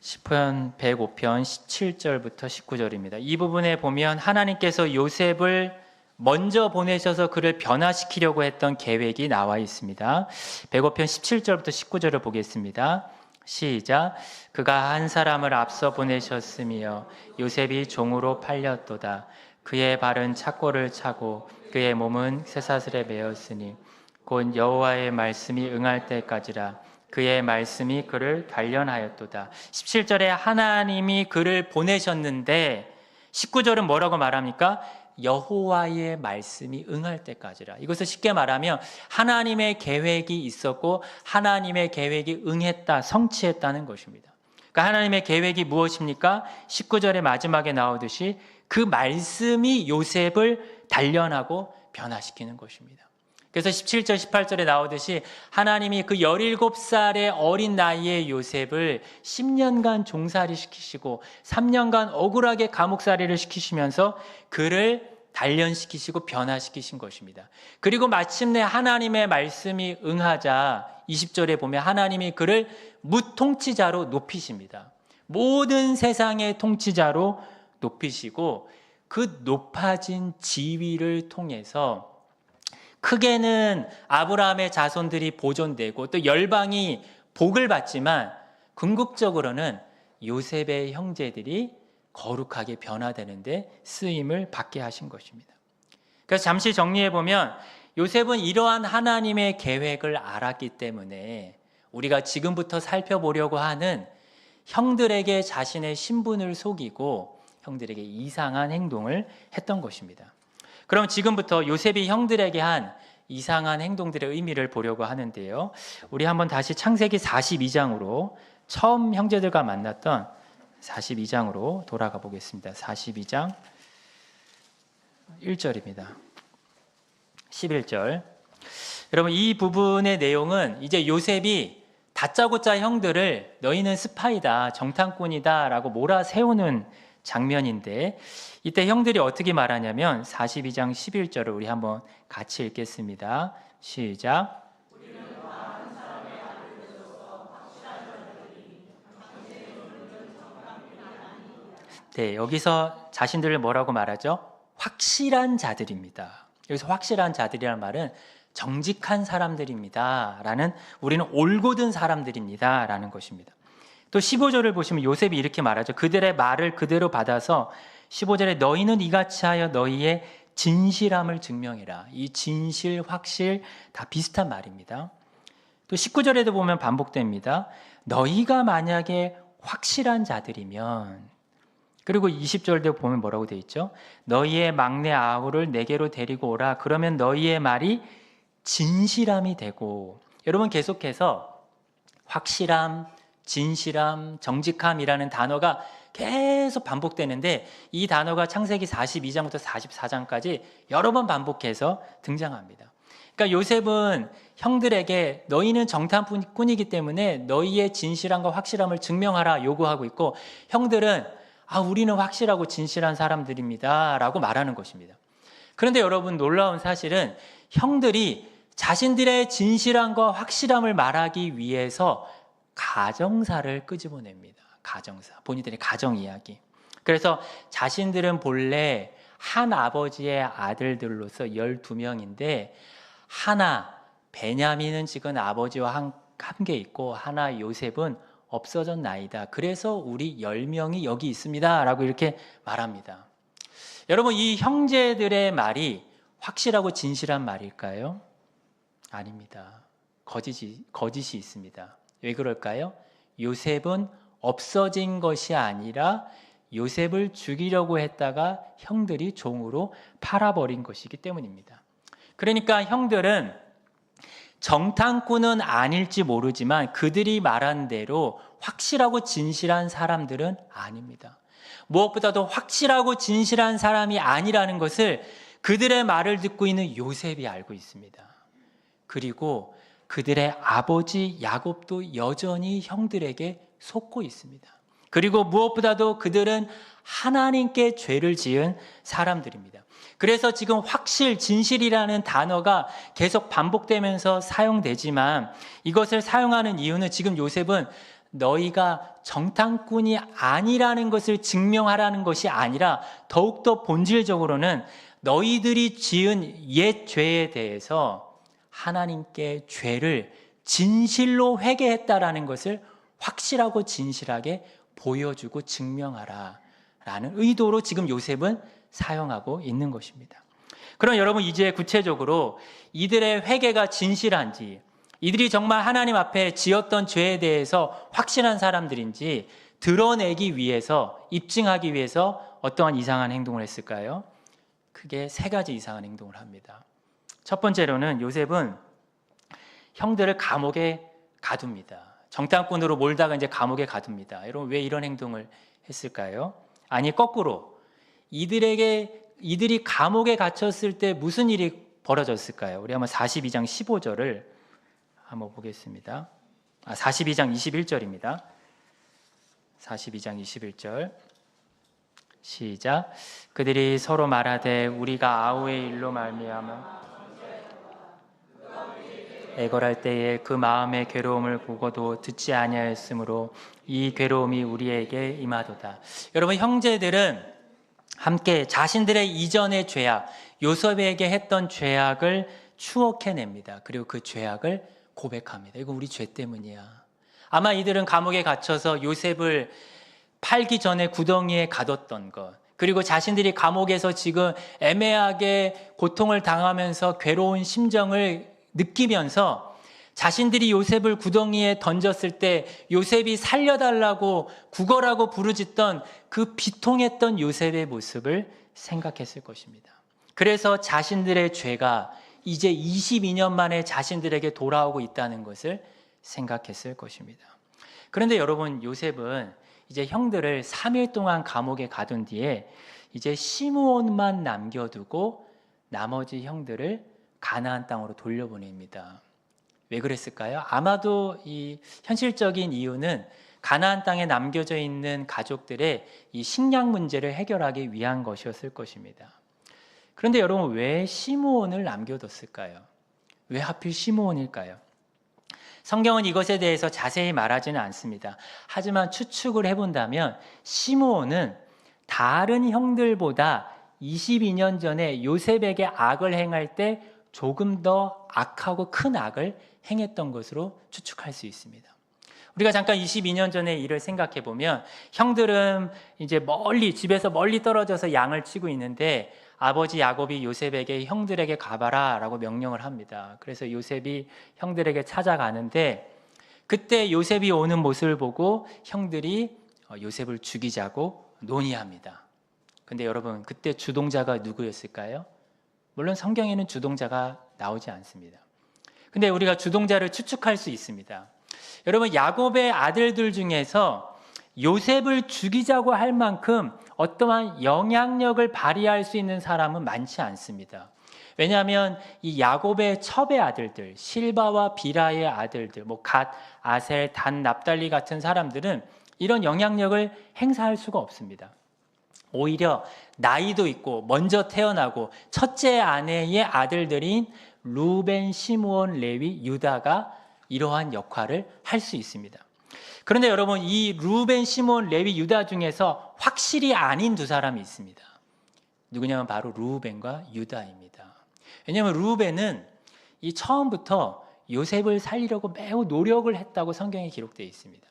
시편 105편 17절부터 19절입니다. 이 부분에 보면 하나님께서 요셉을 먼저 보내셔서 그를 변화시키려고 했던 계획이 나와 있습니다. 105편 17절부터 19절을 보겠습니다. 시작. 그가 한 사람을 앞서 보내셨으며 요셉이 종으로 팔렸도다. 그의 발은 착고를 차고 그의 몸은 쇠사슬에 매었으니 곧 여호와의 말씀이 응할 때까지라. 그의 말씀이 그를 단련하였도다. 17절에 하나님이 그를 보내셨는데 19절은 뭐라고 말합니까? 여호와의 말씀이 응할 때까지라. 이것을 쉽게 말하면 하나님의 계획이 있었고 하나님의 계획이 응했다, 성취했다는 것입니다. 그러니까 하나님의 계획이 무엇입니까? 19절의 마지막에 나오듯이 그 말씀이 요셉을 단련하고 변화시키는 것입니다. 그래서 17절, 18절에 나오듯이 하나님이 그 17살의 어린 나이의 요셉을 10년간 종살이 시키시고 3년간 억울하게 감옥살이를 시키시면서 그를 단련시키시고 변화시키신 것입니다. 그리고 마침내 하나님의 말씀이 응하자 20절에 보면 하나님이 그를 무통치자로 높이십니다. 모든 세상의 통치자로 높이시고 그 높아진 지위를 통해서 크게는 아브라함의 자손들이 보존되고 또 열방이 복을 받지만 궁극적으로는 요셉의 형제들이 거룩하게 변화되는데 쓰임을 받게 하신 것입니다. 그래서 잠시 정리해 보면 요셉은 이러한 하나님의 계획을 알았기 때문에 우리가 지금부터 살펴보려고 하는 형들에게 자신의 신분을 속이고 형들에게 이상한 행동을 했던 것입니다. 그럼 지금부터 요셉이 형들에게 한 이상한 행동들의 의미를 보려고 하는데요. 우리 한번 다시 창세기 42장으로 처음 형제들과 만났던 42장으로 돌아가 보겠습니다. 42장 1절입니다. 11절. 여러분 이 부분의 내용은 이제 요셉이 다짜고짜 형들을 너희는 스파이다, 정탐꾼이다 라고 몰아세우는 장면인데 이때 형들이 어떻게 말하냐면 42장 11절을 우리 한번 같이 읽겠습니다. 시작. 네, 여기서 자신들을 뭐라고 말하죠? 확실한 자들입니다. 여기서 확실한 자들이라는 말은 정직한 사람들입니다 라는, 우리는 올곧은 사람들입니다 라는 것입니다. 또 15절을 보시면 요셉이 이렇게 말하죠. 그들의 말을 그대로 받아서 15절에 너희는 이같이 하여 너희의 진실함을 증명해라. 이 진실, 확실 다 비슷한 말입니다. 또 19절에도 보면 반복됩니다. 너희가 만약에 확실한 자들이면, 그리고 20절도 보면 뭐라고 되어 있죠? 너희의 막내 아우를 내게로 데리고 오라. 그러면 너희의 말이 진실함이 되고. 여러분 계속해서 확실함, 진실함, 정직함이라는 단어가 계속 반복되는데 이 단어가 창세기 42장부터 44장까지 여러 번 반복해서 등장합니다. 그러니까 요셉은 형들에게 너희는 정탐꾼이기 때문에 너희의 진실함과 확실함을 증명하라 요구하고 있고, 형들은 우리는 확실하고 진실한 사람들입니다 라고 말하는 것입니다. 그런데 여러분 놀라운 사실은 형들이 자신들의 진실함과 확실함을 말하기 위해서 가정사를 끄집어냅니다. 가정사, 본인들의 가정 이야기. 그래서 자신들은 본래 한 아버지의 아들들로서 12명인데 하나 베냐민은 지금 아버지와 함께 있고 하나 요셉은 없어졌나이다. 그래서 우리 10명이 여기 있습니다 라고 이렇게 말합니다. 여러분 이 형제들의 말이 확실하고 진실한 말일까요? 아닙니다. 거짓이 있습니다. 왜 그럴까요? 요셉은 없어진 것이 아니라 요셉을 죽이려고 했다가 형들이 종으로 팔아버린 것이기 때문입니다. 그러니까 형들은 정탐꾼은 아닐지 모르지만 그들이 말한 대로 확실하고 진실한 사람들은 아닙니다. 무엇보다도 확실하고 진실한 사람이 아니라는 것을 그들의 말을 듣고 있는 요셉이 알고 있습니다. 그리고 그들의 아버지 야곱도 여전히 형들에게 속고 있습니다. 그리고 무엇보다도 그들은 하나님께 죄를 지은 사람들입니다. 그래서 지금 확실, 진실이라는 단어가 계속 반복되면서 사용되지만 이것을 사용하는 이유는 지금 요셉은 너희가 정탐꾼이 아니라는 것을 증명하라는 것이 아니라 더욱더 본질적으로는 너희들이 지은 옛 죄에 대해서 하나님께 죄를 진실로 회개했다라는 것을 확실하고 진실하게 보여주고 증명하라 라는 의도로 지금 요셉은 사용하고 있는 것입니다. 그럼 여러분, 이제 구체적으로 이들의 회개가 진실한지, 이들이 정말 하나님 앞에 지었던 죄에 대해서 확신한 사람들인지 드러내기 위해서, 입증하기 위해서 어떠한 이상한 행동을 했을까요? 크게 세 가지 이상한 행동을 합니다. 첫 번째로는 요셉은 형들을 감옥에 가둡니다. 정탐꾼으로 몰다가 이제 감옥에 가둡니다. 여러분, 왜 이런 행동을 했을까요? 아니, 거꾸로 이들이 감옥에 갇혔을 때 무슨 일이 벌어졌을까요? 우리 한번 42장 15절을 한번 보겠습니다. 42장 21절입니다. 42장 21절 시작. 그들이 서로 말하되 우리가 아우의 일로 말미암아 애걸할 때에 그 마음의 괴로움을 보고도 듣지 아니하였으므로 이 괴로움이 우리에게 임하도다. 여러분, 형제들은 함께 자신들의 이전의 죄악, 요셉에게 했던 죄악을 추억해냅니다. 그리고 그 죄악을 고백합니다. 이거 우리 죄 때문이야. 아마 이들은 감옥에 갇혀서 요셉을 팔기 전에 구덩이에 가뒀던 것, 그리고 자신들이 감옥에서 지금 애매하게 고통을 당하면서 괴로운 심정을 느끼면서 자신들이 요셉을 구덩이에 던졌을 때 요셉이 살려달라고 구걸하고 부르짖던 그 비통했던 요셉의 모습을 생각했을 것입니다. 그래서 자신들의 죄가 이제 22년 만에 자신들에게 돌아오고 있다는 것을 생각했을 것입니다. 그런데 여러분, 요셉은 이제 형들을 3일 동안 감옥에 가둔 뒤에 이제 시므온만 남겨두고 나머지 형들을 가나안 땅으로 돌려보냅니다. 왜 그랬을까요? 아마도 이 현실적인 이유는 가나안 땅에 남겨져 있는 가족들의 이 식량 문제를 해결하기 위한 것이었을 것입니다. 그런데 여러분, 왜 시므온을 남겨뒀을까요? 왜 하필 시므온일까요? 성경은 이것에 대해서 자세히 말하지는 않습니다. 하지만 추측을 해본다면 시므온은 다른 형들보다 22년 전에 요셉에게 악을 행할 때 조금 더 악하고 큰 악을 행했던 것으로 추측할 수 있습니다. 우리가 잠깐 22년 전의 일을 생각해 보면 형들은 이제 집에서 멀리 떨어져서 양을 치고 있는데 아버지 야곱이 요셉에게 형들에게 가봐라 라고 명령을 합니다. 그래서 요셉이 형들에게 찾아가는데 그때 요셉이 오는 모습을 보고 형들이 요셉을 죽이자고 논의합니다. 근데 여러분, 그때 주동자가 누구였을까요? 물론 성경에는 주동자가 나오지 않습니다. 근데 우리가 주동자를 추측할 수 있습니다. 여러분, 야곱의 아들들 중에서 요셉을 죽이자고 할 만큼 어떠한 영향력을 발휘할 수 있는 사람은 많지 않습니다. 왜냐하면 이 야곱의 첩의 아들들, 실바와 비라의 아들들, 갓, 아셀, 단, 납달리 같은 사람들은 이런 영향력을 행사할 수가 없습니다. 오히려 나이도 있고 먼저 태어나고 첫째 아내의 아들들인 루벤, 시므온, 레위, 유다가 이러한 역할을 할 수 있습니다. 그런데 여러분, 이 루벤, 시므온, 레위, 유다 중에서 확실히 아닌 두 사람이 있습니다. 누구냐면 바로 루벤과 유다입니다. 왜냐하면 루벤은 이 처음부터 요셉을 살리려고 매우 노력을 했다고 성경에 기록되어 있습니다.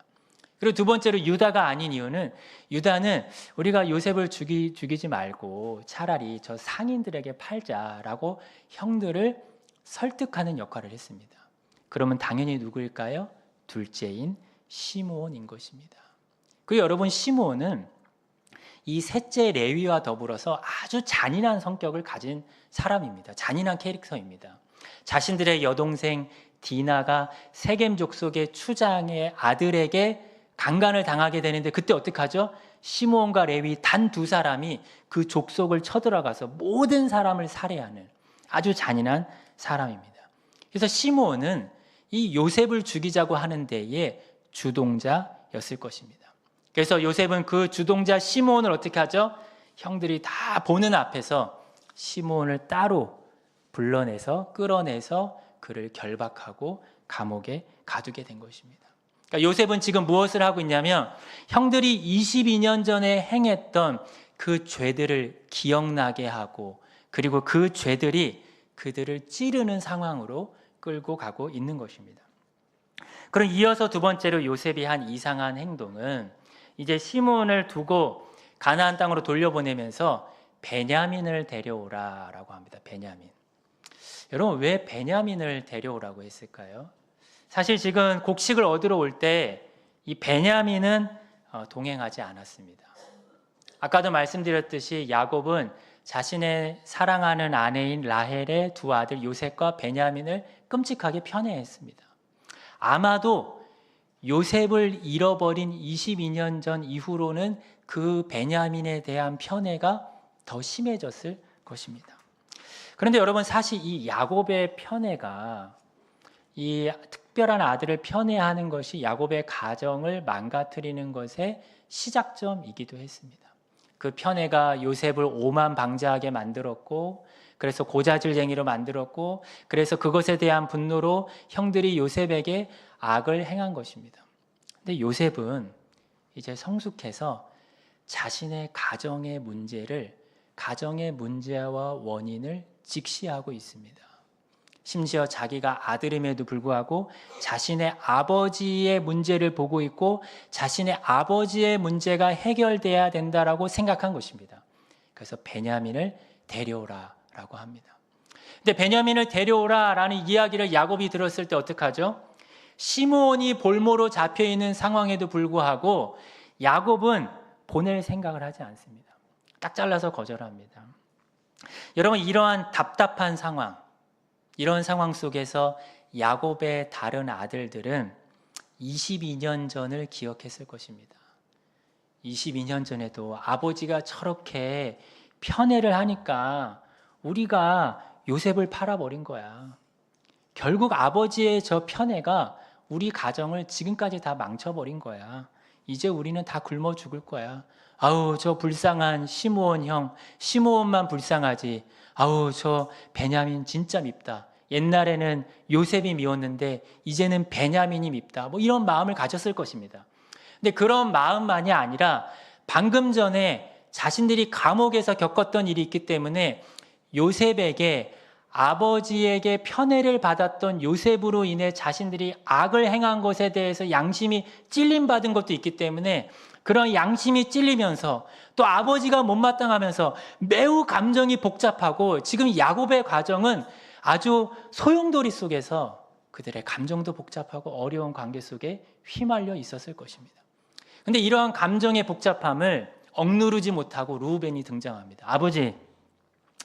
그리고 두 번째로 유다가 아닌 이유는 유다는 우리가 요셉을 죽이지 말고 차라리 저 상인들에게 팔자라고 형들을 설득하는 역할을 했습니다. 그러면 당연히 누구일까요? 둘째인 시므온인 것입니다. 그리고 여러분, 시므온은 이 셋째 레위와 더불어서 아주 잔인한 성격을 가진 사람입니다. 잔인한 캐릭터입니다. 자신들의 여동생 디나가 세겜 족속의 추장의 아들에게 강간을 당하게 되는데 그때 어떡하죠? 시므온과 레위 단 두 사람이 그 족속을 쳐들어가서 모든 사람을 살해하는 아주 잔인한 사람입니다. 그래서 시므온은 이 요셉을 죽이자고 하는 데에 주동자였을 것입니다. 그래서 요셉은 그 주동자 시므온을 어떻게 하죠? 형들이 다 보는 앞에서 시므온을 따로 불러내서 끌어내서 그를 결박하고 감옥에 가두게 된 것입니다. 그러니까 요셉은 지금 무엇을 하고 있냐면 형들이 22년 전에 행했던 그 죄들을 기억나게 하고 그리고 그 죄들이 그들을 찌르는 상황으로 끌고 가고 있는 것입니다. 그럼 이어서 두 번째로 요셉이 한 이상한 행동은 이제 시므온을 두고 가나안 땅으로 돌려보내면서 베냐민을 데려오라라고 합니다. 베냐민. 여러분, 왜 베냐민을 데려오라고 했을까요? 사실 지금 곡식을 얻으러 올 때 이 베냐민은 동행하지 않았습니다. 아까도 말씀드렸듯이 야곱은 자신의 사랑하는 아내인 라헬의 두 아들 요셉과 베냐민을 끔찍하게 편애했습니다. 아마도 요셉을 잃어버린 22년 전 이후로는 그 베냐민에 대한 편애가 더 심해졌을 것입니다. 그런데 여러분, 사실 이 야곱의 편애가, 이 특별한 아들을 편애하는 것이 야곱의 가정을 망가뜨리는 것의 시작점이기도 했습니다. 그 편애가 요셉을 오만방자하게 만들었고, 그래서 고자질쟁이로 만들었고, 그래서 그것에 대한 분노로 형들이 요셉에게 악을 행한 것입니다. 근데 요셉은 이제 성숙해서 자신의 가정의 문제와 원인을 직시하고 있습니다. 심지어 자기가 아들임에도 불구하고 자신의 아버지의 문제를 보고 있고 자신의 아버지의 문제가 해결돼야 된다라고 생각한 것입니다. 그래서 베냐민을 데려오라라고 합니다. 근데 베냐민을 데려오라라는 이야기를 야곱이 들었을 때 어떡하죠? 시므온이 볼모로 잡혀있는 상황에도 불구하고 야곱은 보낼 생각을 하지 않습니다. 딱 잘라서 거절합니다. 여러분, 이러한 답답한 상황, 이런 상황 속에서 야곱의 다른 아들들은 22년 전을 기억했을 것입니다. 22년 전에도 아버지가 저렇게 편애를 하니까 우리가 요셉을 팔아버린 거야. 결국 아버지의 저 편애가 우리 가정을 지금까지 다 망쳐버린 거야. 이제 우리는 다 굶어 죽을 거야. 아우, 저 불쌍한 시므온 형, 시므온만 불쌍하지. 아우, 저 베냐민 진짜 밉다. 옛날에는 요셉이 미웠는데 이제는 베냐민이 밉다. 뭐 이런 마음을 가졌을 것입니다. 근데 그런 마음만이 아니라 방금 전에 자신들이 감옥에서 겪었던 일이 있기 때문에 요셉에게, 아버지에게 편애를 받았던 요셉으로 인해 자신들이 악을 행한 것에 대해서 양심이 찔림받은 것도 있기 때문에 그런 양심이 찔리면서 또 아버지가 못마땅하면서 매우 감정이 복잡하고, 지금 야곱의 과정은 아주 소용돌이 속에서 그들의 감정도 복잡하고 어려운 관계 속에 휘말려 있었을 것입니다. 그런데 이러한 감정의 복잡함을 억누르지 못하고 루벤이 등장합니다. 아버지,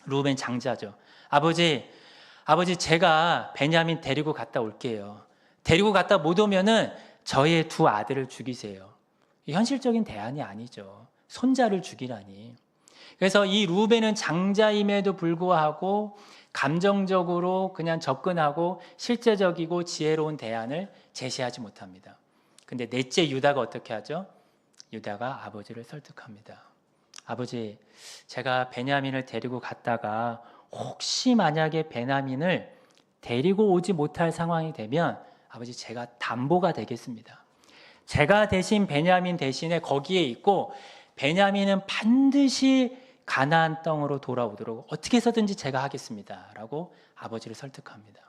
루벤 장자죠. 아버지, 제가 베냐민 데리고 갔다 올게요. 데리고 갔다 못 오면은 저의 두 아들을 죽이세요. 현실적인 대안이 아니죠. 손자를 죽이라니. 그래서 이 루벤은 장자임에도 불구하고 감정적으로 그냥 접근하고 실제적이고 지혜로운 대안을 제시하지 못합니다. 근데 넷째 유다가 어떻게 하죠? 유다가 아버지를 설득합니다. 아버지, 제가 베냐민을 데리고 갔다가 혹시 만약에 베냐민을 데리고 오지 못할 상황이 되면 아버지, 제가 담보가 되겠습니다. 제가 대신 베냐민 대신에 거기에 있고 베냐민은 반드시 가나안 땅으로 돌아오도록 어떻게 해서든지 제가 하겠습니다 라고 아버지를 설득합니다.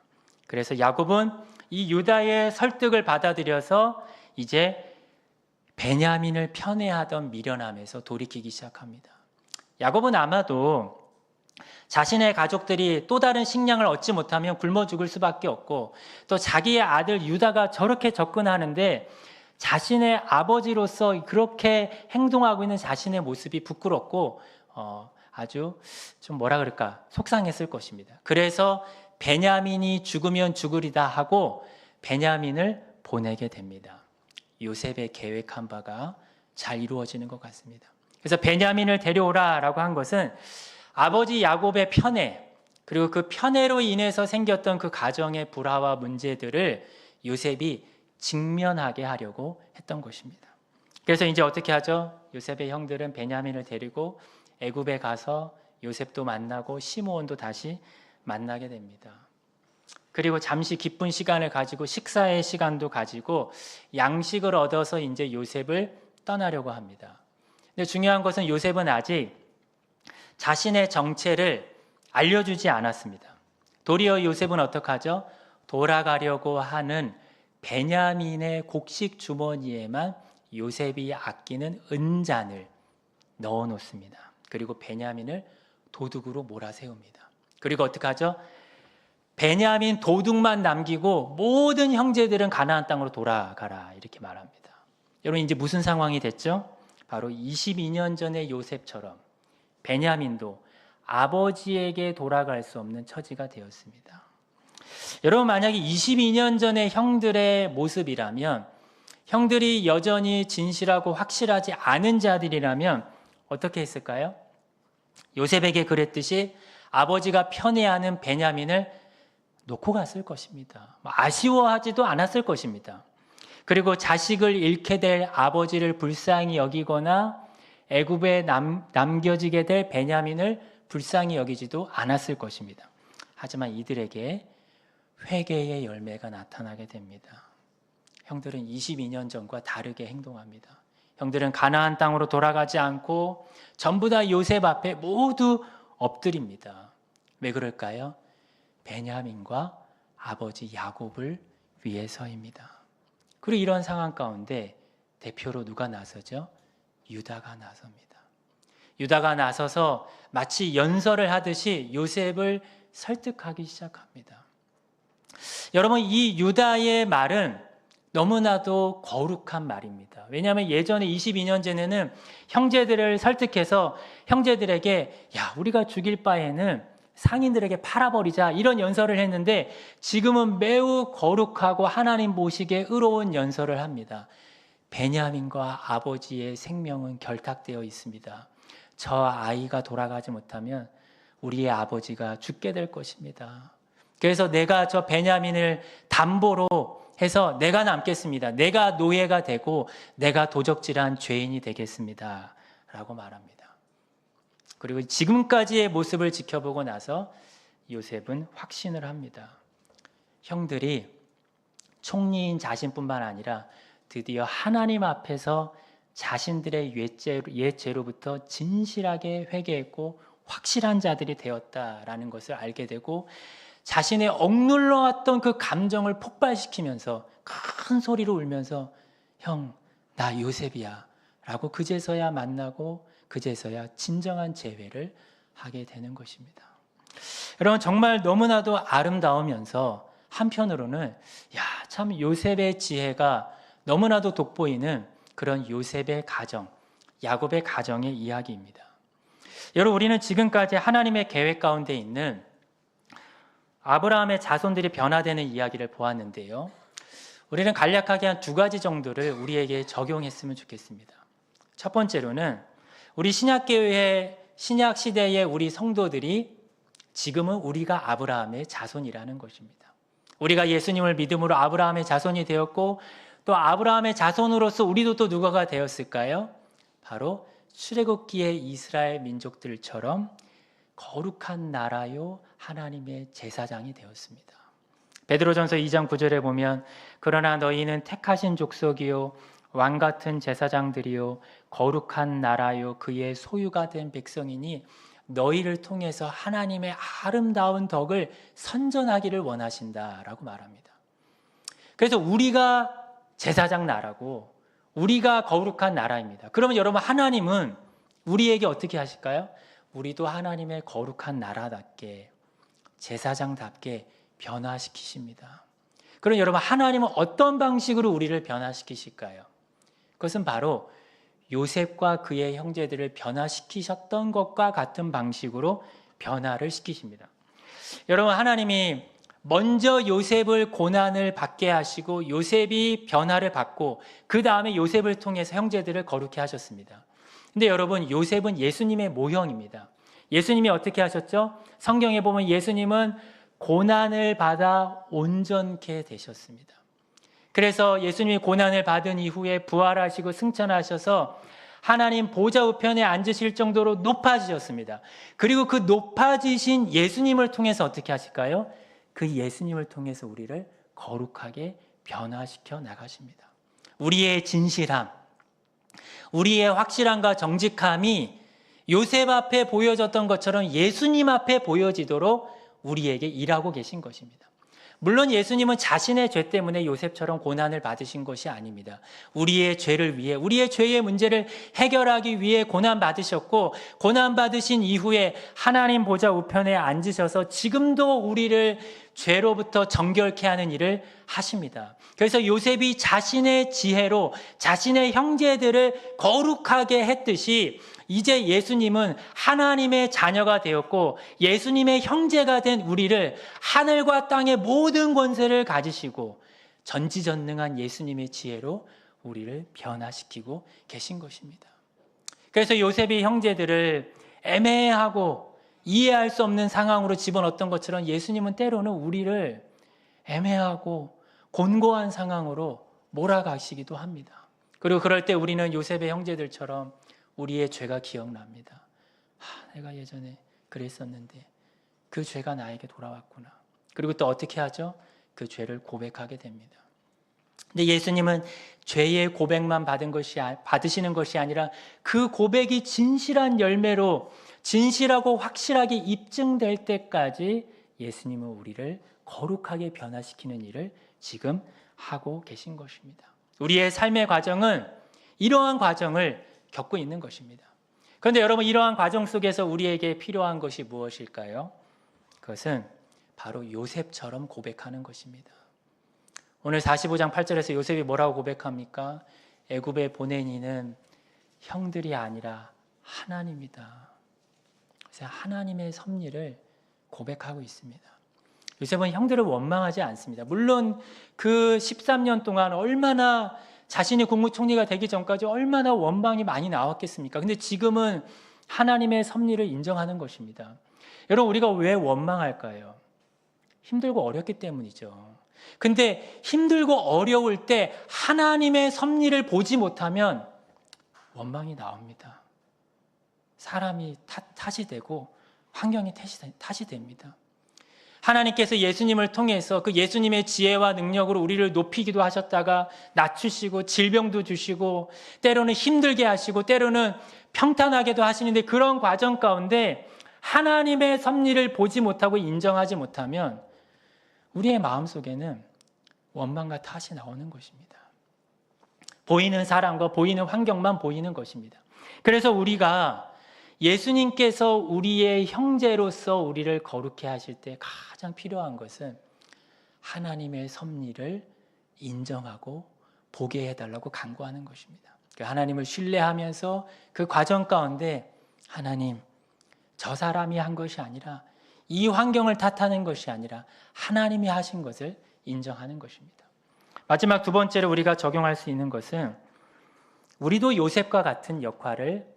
그래서 야곱은 이 유다의 설득을 받아들여서 이제 베냐민을 편애하던 미련함에서 돌이키기 시작합니다. 야곱은 아마도 자신의 가족들이 또 다른 식량을 얻지 못하면 굶어 죽을 수밖에 없고, 또 자기의 아들 유다가 저렇게 접근하는데 자신의 아버지로서 그렇게 행동하고 있는 자신의 모습이 부끄럽고 아주 좀 뭐라 그럴까, 속상했을 것입니다. 그래서 베냐민이 죽으면 죽으리다 하고 베냐민을 보내게 됩니다. 요셉의 계획한 바가 잘 이루어지는 것 같습니다. 그래서 베냐민을 데려오라라고 한 것은 아버지 야곱의 편애, 그리고 그 편애로 인해서 생겼던 그 가정의 불화와 문제들을 요셉이 직면하게 하려고 했던 것입니다. 그래서 이제 어떻게 하죠? 요셉의 형들은 베냐민을 데리고 애굽에 가서 요셉도 만나고 시므온도 다시 만나게 됩니다. 그리고 잠시 기쁜 시간을 가지고 식사의 시간도 가지고 양식을 얻어서 이제 요셉을 떠나려고 합니다. 근데 중요한 것은 요셉은 아직 자신의 정체를 알려주지 않았습니다. 도리어 요셉은 어떻게 하죠? 돌아가려고 하는 베냐민의 곡식 주머니에만 요셉이 아끼는 은잔을 넣어 놓습니다. 그리고 베냐민을 도둑으로 몰아세웁니다. 그리고 어떻게 하죠? 베냐민 도둑만 남기고 모든 형제들은 가나안 땅으로 돌아가라 이렇게 말합니다. 여러분 이제 무슨 상황이 됐죠? 바로 22년 전의 요셉처럼 베냐민도 아버지에게 돌아갈 수 없는 처지가 되었습니다. 여러분 만약에 22년 전의 형들의 모습이라면, 형들이 여전히 진실하고 확실하지 않은 자들이라면 어떻게 했을까요? 요셉에게 그랬듯이 아버지가 편애하는 베냐민을 놓고 갔을 것입니다. 아쉬워하지도 않았을 것입니다. 그리고 자식을 잃게 될 아버지를 불쌍히 여기거나 애굽에 남겨지게 될 베냐민을 불쌍히 여기지도 않았을 것입니다. 하지만 이들에게 회개의 열매가 나타나게 됩니다. 형들은 22년 전과 다르게 행동합니다. 형들은 가나안 땅으로 돌아가지 않고 전부 다 요셉 앞에 모두 엎드립니다. 왜 그럴까요? 베냐민과 아버지 야곱을 위해서입니다. 그리고 이런 상황 가운데 대표로 누가 나서죠? 유다가 나섭니다. 유다가 나서서 마치 연설을 하듯이 요셉을 설득하기 시작합니다. 여러분, 이 유다의 말은 너무나도 거룩한 말입니다. 왜냐하면 예전에 22년 전에는 형제들을 설득해서 형제들에게 야, 우리가 죽일 바에는 상인들에게 팔아버리자 이런 연설을 했는데, 지금은 매우 거룩하고 하나님 보시기에 의로운 연설을 합니다. 베냐민과 아버지의 생명은 결탁되어 있습니다. 저 아이가 돌아가지 못하면 우리의 아버지가 죽게 될 것입니다. 그래서 내가 저 베냐민을 담보로 해서 내가 남겠습니다. 내가 노예가 되고 내가 도적질한 죄인이 되겠습니다. 라고 말합니다. 그리고 지금까지의 모습을 지켜보고 나서 요셉은 확신을 합니다. 형들이 총리인 자신뿐만 아니라 드디어 하나님 앞에서 자신들의 옛죄로부터 진실하게 회개했고 확실한 자들이 되었다라는 것을 알게 되고, 자신의 억눌러왔던 그 감정을 폭발시키면서 큰 소리로 울면서 형, 나 요셉이야 라고 그제서야 만나고 그제서야 진정한 재회를 하게 되는 것입니다. 여러분, 정말 너무나도 아름다우면서 한편으로는 참 요셉의 지혜가 너무나도 돋보이는 그런 요셉의 가정, 야곱의 가정의 이야기입니다. 여러분, 우리는 지금까지 하나님의 계획 가운데 있는 아브라함의 자손들이 변화되는 이야기를 보았는데요. 우리는 간략하게 한 두 가지 정도를 우리에게 적용했으면 좋겠습니다. 첫 번째로는 우리 신약교회 신약 시대의 우리 성도들이 지금은 우리가 아브라함의 자손이라는 것입니다. 우리가 예수님을 믿음으로 아브라함의 자손이 되었고, 또 아브라함의 자손으로서 우리도 또 누가가 되었을까요? 바로 출애굽기의 이스라엘 민족들처럼 거룩한 나라요 하나님의 제사장이 되었습니다. 베드로전서 2장 9절에 보면 그러나 너희는 택하신 족속이요 왕 같은 제사장들이요 거룩한 나라요 그의 소유가 된 백성이니 너희를 통해서 하나님의 아름다운 덕을 선전하기를 원하신다라고 말합니다. 그래서 우리가 제사장 나라고 우리가 거룩한 나라입니다. 그러면 여러분, 하나님은 우리에게 어떻게 하실까요? 우리도 하나님의 거룩한 나라답게 제사장답게 변화시키십니다. 그럼 여러분, 하나님은 어떤 방식으로 우리를 변화시키실까요? 그것은 바로 요셉과 그의 형제들을 변화시키셨던 것과 같은 방식으로 변화를 시키십니다. 여러분, 하나님이 먼저 요셉을 고난을 받게 하시고 요셉이 변화를 받고 그 다음에 요셉을 통해서 형제들을 거룩히 하셨습니다. 근데 여러분, 요셉은 예수님의 모형입니다. 예수님이 어떻게 하셨죠? 성경에 보면 예수님은 고난을 받아 온전케 되셨습니다. 그래서 예수님이 고난을 받은 이후에 부활하시고 승천하셔서 하나님 보좌 우편에 앉으실 정도로 높아지셨습니다. 그리고 그 높아지신 예수님을 통해서 어떻게 하실까요? 그 예수님을 통해서 우리를 거룩하게 변화시켜 나가십니다. 우리의 진실함, 우리의 확실함과 정직함이 요셉 앞에 보여졌던 것처럼 예수님 앞에 보여지도록 우리에게 일하고 계신 것입니다. 물론 예수님은 자신의 죄 때문에 요셉처럼 고난을 받으신 것이 아닙니다. 우리의 죄를 위해, 우리의 죄의 문제를 해결하기 위해 고난 받으셨고, 고난 받으신 이후에 하나님 보좌 우편에 앉으셔서 지금도 우리를 죄로부터 정결케 하는 일을 하십니다. 그래서 요셉이 자신의 지혜로 자신의 형제들을 거룩하게 했듯이 이제 예수님은 하나님의 자녀가 되었고 예수님의 형제가 된 우리를 하늘과 땅의 모든 권세를 가지시고 전지전능한 예수님의 지혜로 우리를 변화시키고 계신 것입니다. 그래서 요셉이 형제들을 애매하고 이해할 수 없는 상황으로 집어넣었던 것처럼 예수님은 때로는 우리를 애매하고 곤고한 상황으로 몰아가시기도 합니다. 그리고 그럴 때 우리는 요셉의 형제들처럼 우리의 죄가 기억납니다. 내가 예전에 그랬었는데 그 죄가 나에게 돌아왔구나. 그리고 또 어떻게 하죠? 그 죄를 고백하게 됩니다. 근데 예수님은 죄의 고백만 받으시는 것이 아니라 그 고백이 진실한 열매로 진실하고 확실하게 입증될 때까지 예수님은 우리를 거룩하게 변화시키는 일을 지금 하고 계신 것입니다. 우리의 삶의 과정은 이러한 과정을 겪고 있는 것입니다. 그런데 여러분, 이러한 과정 속에서 우리에게 필요한 것이 무엇일까요? 그것은 바로 요셉처럼 고백하는 것입니다. 오늘 45장 8절에서 요셉이 뭐라고 고백합니까? 애굽에 보낸 이는 형들이 아니라 하나님이다. 그래서 하나님의 섭리를 고백하고 있습니다. 요셉은 형들을 원망하지 않습니다. 물론 그 13년 동안 얼마나 자신이 국무총리가 되기 전까지 얼마나 원망이 많이 나왔겠습니까? 근데 지금은 하나님의 섭리를 인정하는 것입니다. 여러분, 우리가 왜 원망할까요? 힘들고 어렵기 때문이죠. 근데 힘들고 어려울 때 하나님의 섭리를 보지 못하면 원망이 나옵니다. 사람이 탓이 되고 환경이 탓이 됩니다. 하나님께서 예수님을 통해서 그 예수님의 지혜와 능력으로 우리를 높이기도 하셨다가 낮추시고 질병도 주시고 때로는 힘들게 하시고 때로는 평탄하게도 하시는데 그런 과정 가운데 하나님의 섭리를 보지 못하고 인정하지 못하면 우리의 마음속에는 원망과 탓이 나오는 것입니다. 보이는 사람과 보이는 환경만 보이는 것입니다. 그래서 우리가 예수님께서 우리의 형제로서 우리를 거룩해 하실 때 가장 필요한 것은 하나님의 섭리를 인정하고 보게 해달라고 간구하는 것입니다. 하나님을 신뢰하면서 그 과정 가운데 하나님, 저 사람이 한 것이 아니라 이 환경을 탓하는 것이 아니라 하나님이 하신 것을 인정하는 것입니다. 마지막 두 번째로 우리가 적용할 수 있는 것은 우리도 요셉과 같은 역할을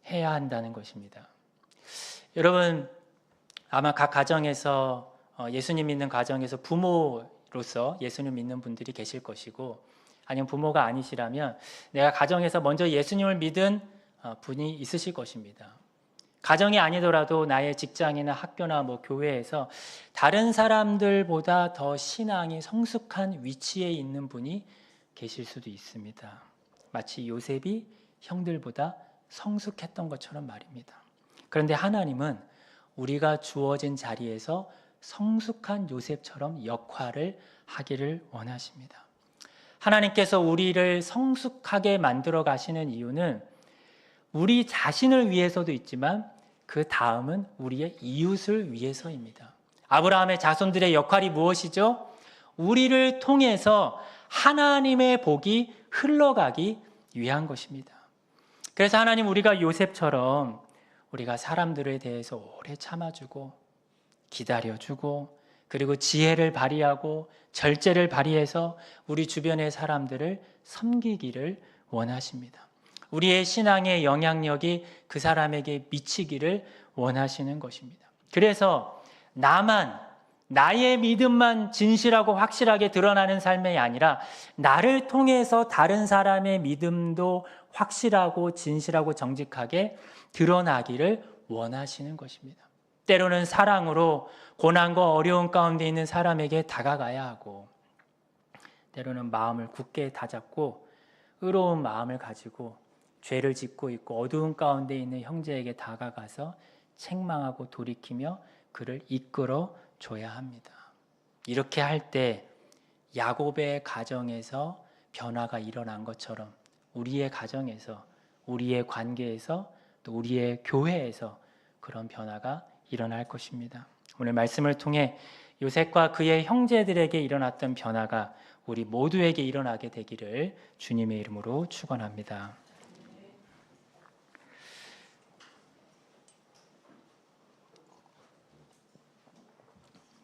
해야 한다는 것입니다. 여러분, 아마 각 가정에서 예수님 믿는 가정에서 부모로서 예수님 믿는 분들이 계실 것이고 아니면 부모가 아니시라면 내가 가정에서 먼저 예수님을 믿은 분이 있으실 것입니다. 가정이 아니더라도 나의 직장이나 학교나 교회에서 다른 사람들보다 더 신앙이 성숙한 위치에 있는 분이 계실 수도 있습니다. 마치 요셉이 형들보다 성숙했던 것처럼 말입니다. 그런데 하나님은 우리가 주어진 자리에서 성숙한 요셉처럼 역할을 하기를 원하십니다. 하나님께서 우리를 성숙하게 만들어 가시는 이유는 우리 자신을 위해서도 있지만 그 다음은 우리의 이웃을 위해서입니다. 아브라함의 자손들의 역할이 무엇이죠? 우리를 통해서 하나님의 복이 흘러가기 위한 것입니다. 그래서 하나님, 우리가 요셉처럼 우리가 사람들에 대해서 오래 참아주고 기다려주고 그리고 지혜를 발휘하고 절제를 발휘해서 우리 주변의 사람들을 섬기기를 원하십니다. 우리의 신앙의 영향력이 그 사람에게 미치기를 원하시는 것입니다. 그래서 나의 믿음만 진실하고 확실하게 드러나는 삶이 아니라 나를 통해서 다른 사람의 믿음도 확실하고 진실하고 정직하게 드러나기를 원하시는 것입니다. 때로는 사랑으로 고난과 어려운 가운데 있는 사람에게 다가가야 하고 때로는 마음을 굳게 다잡고 의로운 마음을 가지고 죄를 짓고 있고 어두운 가운데 있는 형제에게 다가가서 책망하고 돌이키며 그를 이끌어 줘야 합니다. 이렇게 할 때 야곱의 가정에서 변화가 일어난 것처럼 우리의 가정에서, 우리의 관계에서, 또 우리의 교회에서 그런 변화가 일어날 것입니다. 오늘 말씀을 통해 요셉과 그의 형제들에게 일어났던 변화가 우리 모두에게 일어나게 되기를 주님의 이름으로 축원합니다.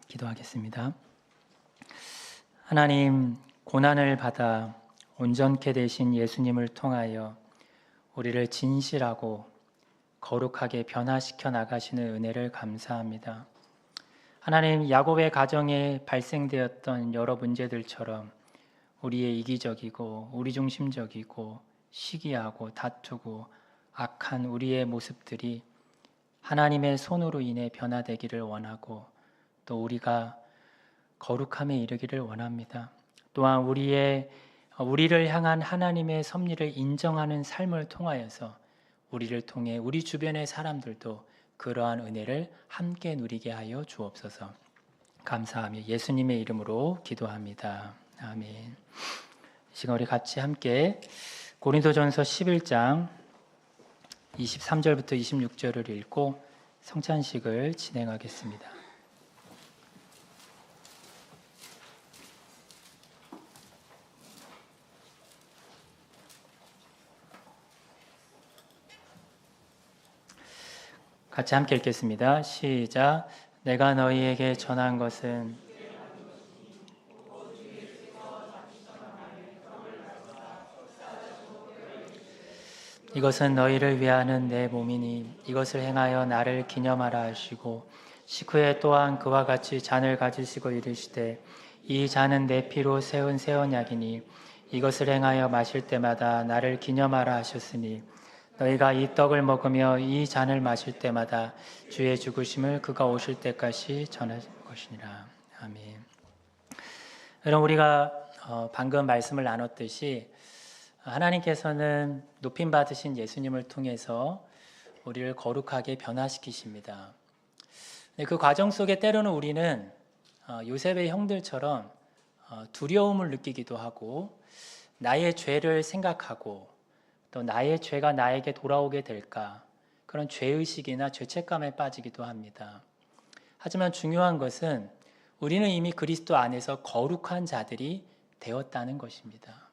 기도하겠습니다. 하나님, 고난을 받아 온전케 되신 예수님을 통하여 우리를 진실하고 거룩하게 변화시켜 나가시는 은혜를 감사합니다. 하나님, 야곱의 가정에 발생되었던 여러 문제들처럼 우리의 이기적이고 우리중심적이고 시기하고 다투고 악한 우리의 모습들이 하나님의 손으로 인해 변화되기를 원하고, 또 우리가 거룩함에 이르기를 원합니다. 또한 우리를 향한 하나님의 섭리를 인정하는 삶을 통하여서 우리를 통해 우리 주변의 사람들도 그러한 은혜를 함께 누리게 하여 주옵소서. 감사하며 예수님의 이름으로 기도합니다. 아멘. 이 시간 우리 같이 함께 고린도전서 11장 23절부터 26절을 읽고 성찬식을 진행하겠습니다. 같이 함께 읽겠습니다. 시작. 내가 너희에게 전한 것은 이것은 너희를 위하는 내 몸이니 이것을 행하여 나를 기념하라 하시고, 식후에 또한 그와 같이 잔을 가지시고 이르시되 이 잔은 내 피로 세운 새 언약이니 이것을 행하여 마실 때마다 나를 기념하라 하셨으니, 너희가 이 떡을 먹으며 이 잔을 마실 때마다 주의 죽으심을 그가 오실 때까지 전할 것이니라. 아멘. 여러분, 우리가 방금 말씀을 나눴듯이 하나님께서는 높임 받으신 예수님을 통해서 우리를 거룩하게 변화시키십니다. 그 과정 속에 때로는 우리는 요셉의 형들처럼 두려움을 느끼기도 하고, 나의 죄를 생각하고 또 나의 죄가 나에게 돌아오게 될까, 그런 죄의식이나 죄책감에 빠지기도 합니다. 하지만 중요한 것은 우리는 이미 그리스도 안에서 거룩한 자들이 되었다는 것입니다.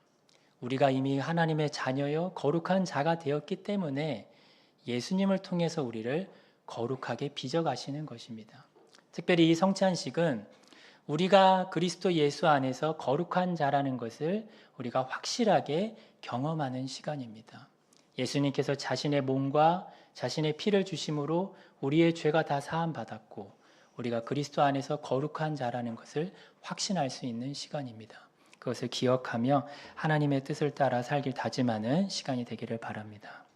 우리가 이미 하나님의 자녀요 거룩한 자가 되었기 때문에 예수님을 통해서 우리를 거룩하게 빚어가시는 것입니다. 특별히 이 성찬식은 우리가 그리스도 예수 안에서 거룩한 자라는 것을 우리가 확실하게 경험하는 시간입니다. 예수님께서 자신의 몸과 자신의 피를 주심으로 우리의 죄가 다 사함받았고, 우리가 그리스도 안에서 거룩한 자라는 것을 확신할 수 있는 시간입니다. 그것을 기억하며 하나님의 뜻을 따라 살길 다짐하는 시간이 되기를 바랍니다.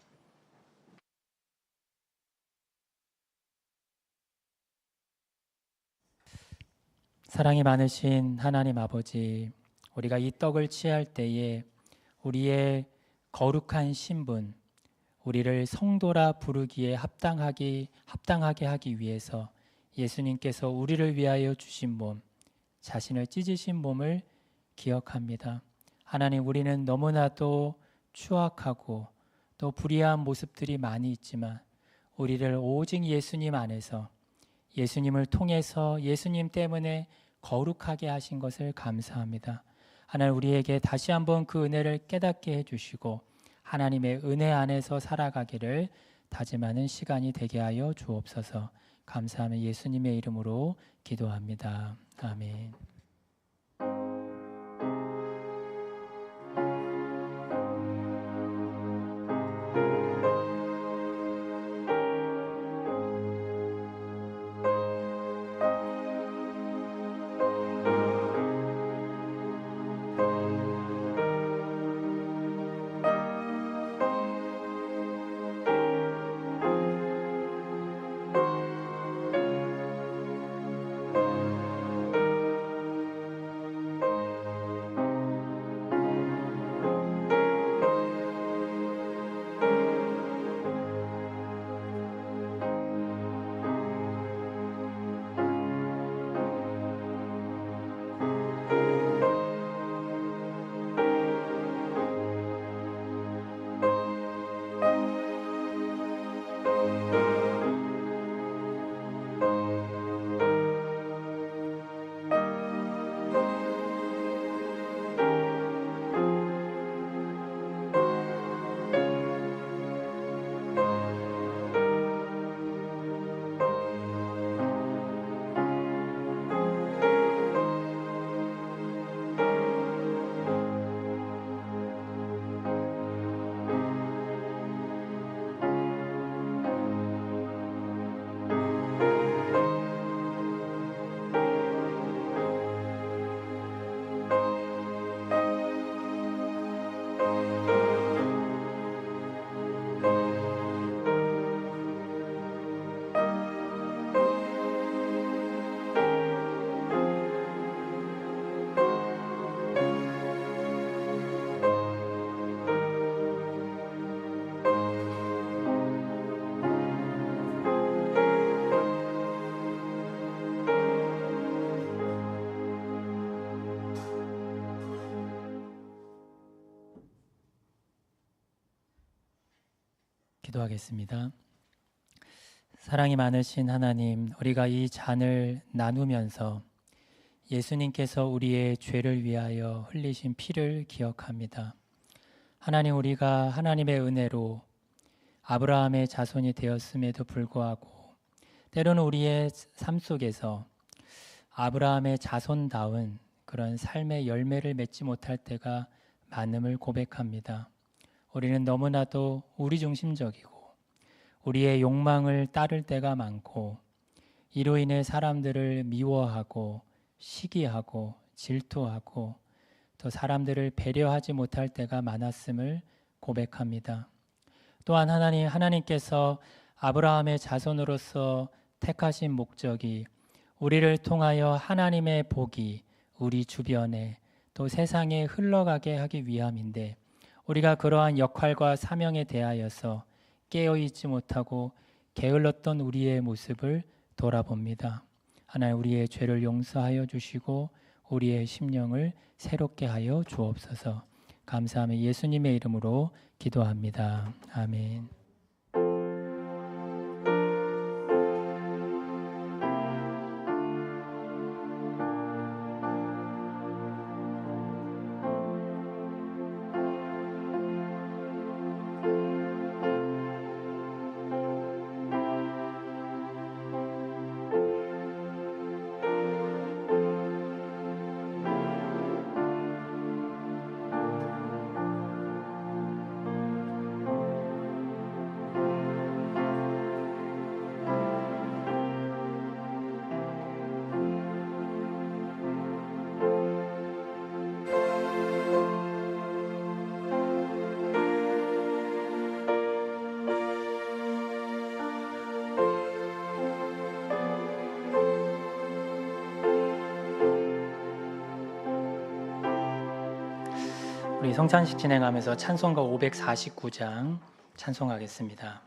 사랑이 많으신 하나님 아버지, 우리가 이 떡을 취할 때에 우리의 거룩한 신분, 우리를 성도라 부르기에 합당하게 하기 위해서 예수님께서 우리를 위하여 주신 몸, 자신을 찢으신 몸을 기억합니다. 하나님, 우리는 너무나도 추악하고 또 불의한 모습들이 많이 있지만 우리를 오직 예수님 안에서, 예수님을 통해서, 예수님 때문에 거룩하게 하신 것을 감사합니다. 하나님, 우리에게 다시 한번 그 은혜를 깨닫게 해주시고 하나님의 은혜 안에서 살아가기를 다짐하는 시간이 되게 하여 주옵소서. 감사하며 예수님의 이름으로 기도합니다. 아멘. 기도하겠습니다. 사랑이 많으신 하나님, 우리가 이 잔을 나누면서 예수님께서 우리의 죄를 위하여 흘리신 피를 기억합니다. 하나님, 우리가 하나님의 은혜로 아브라함의 자손이 되었음에도 불구하고 때로는 우리의 삶 속에서 아브라함의 자손다운 그런 삶의 열매를 맺지 못할 때가 많음을 고백합니다. 우리는 너무나도 우리 중심적이고 우리의 욕망을 따를 때가 많고 이로 인해 사람들을 미워하고 시기하고 질투하고 또 사람들을 배려하지 못할 때가 많았음을 고백합니다. 또한 하나님께서 아브라함의 자손으로서 택하신 목적이 우리를 통하여 하나님의 복이 우리 주변에 또 세상에 흘러가게 하기 위함인데 우리가 그러한 역할과 사명에 대하여서 깨어있지 못하고 게을렀던 우리의 모습을 돌아봅니다. 하나님, 우리의 죄를 용서하여 주시고 우리의 심령을 새롭게 하여 주옵소서. 감사하며 예수님의 이름으로 기도합니다. 아멘. 우리 성찬식 진행하면서 찬송가 549장 찬송하겠습니다.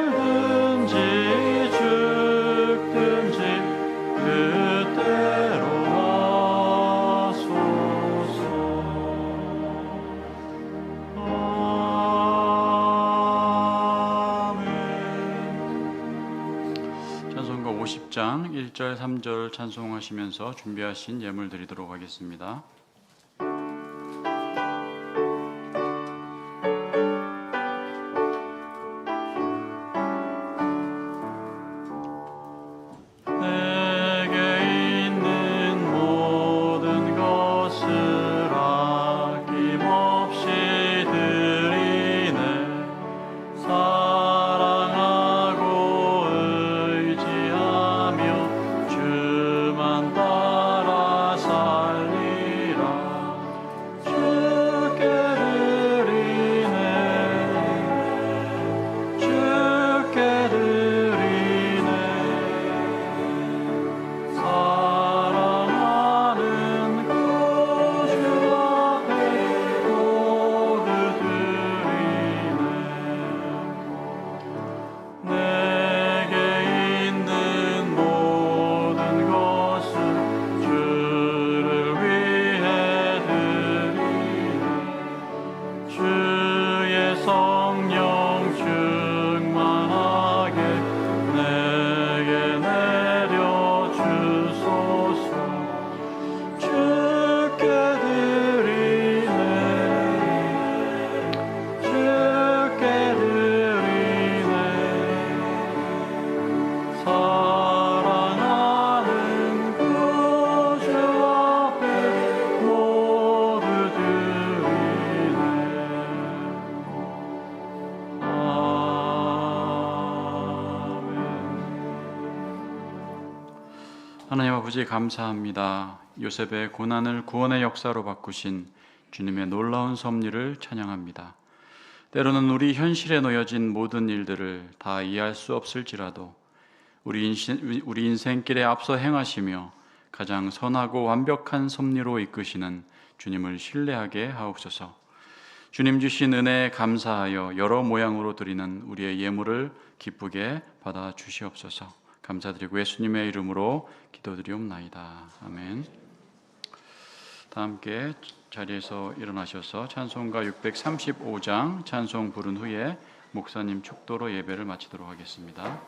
살든지 주 50장 1절 3절 찬송하시면서 준비하신 예물 드리도록 하겠습니다. 하나님 아버지 감사합니다. 요셉의 고난을 구원의 역사로 바꾸신 주님의 놀라운 섭리를 찬양합니다. 때로는 우리 현실에 놓여진 모든 일들을 다 이해할 수 없을지라도 우리 인생길에 앞서 행하시며 가장 선하고 완벽한 섭리로 이끄시는 주님을 신뢰하게 하옵소서. 주님 주신 은혜에 감사하여 여러 모양으로 드리는 우리의 예물을 기쁘게 받아 주시옵소서. 감사드리고 예수님의 이름으로 기도드리옵나이다. 아멘. 다 함께 자리에서 일어나셔서 찬송가 635장 찬송 부른 후에 목사님 축도로 예배를 마치도록 하겠습니다.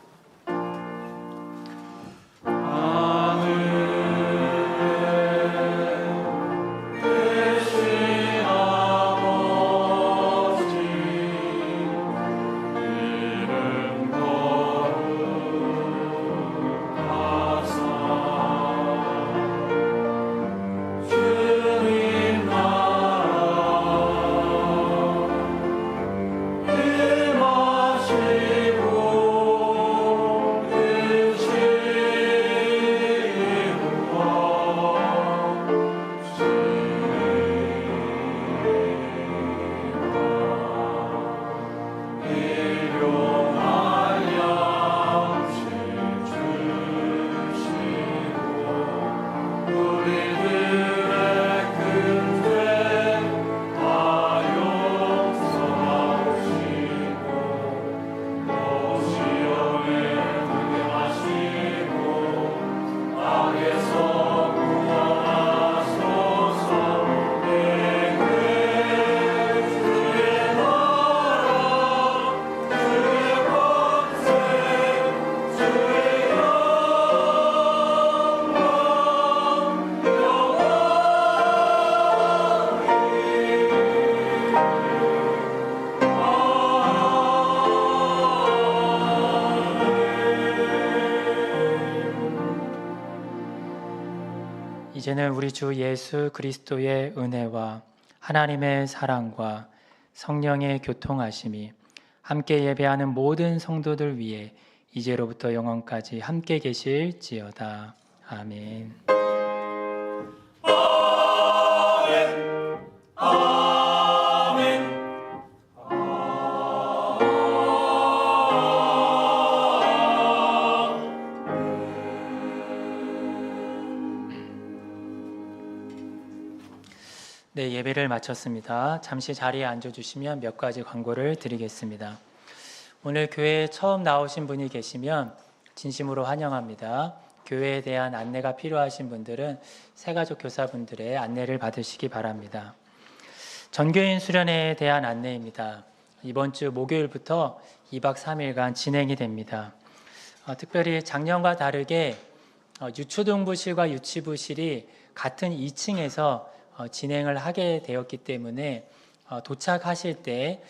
이제는 우리 주 예수 그리스도의 은혜와 하나님의 사랑과 성령의 교통하심이 함께 예배하는 모든 성도들 위해 이제로부터 영원까지 함께 계실지어다. 아멘. 네, 예배를 마쳤습니다. 잠시 자리에 앉아주시면 몇 가지 광고를 드리겠습니다. 오늘 교회에 처음 나오신 분이 계시면 진심으로 환영합니다. 교회에 대한 안내가 필요하신 분들은 새가족 교사분들의 안내를 받으시기 바랍니다. 전교인 수련회에 대한 안내입니다. 이번 주 목요일부터 2박 3일간 진행이 됩니다. 특별히 작년과 다르게 유초등부실과 유치부실이 같은 2층에서 진행을 하게 되었기 때문에 도착하실 때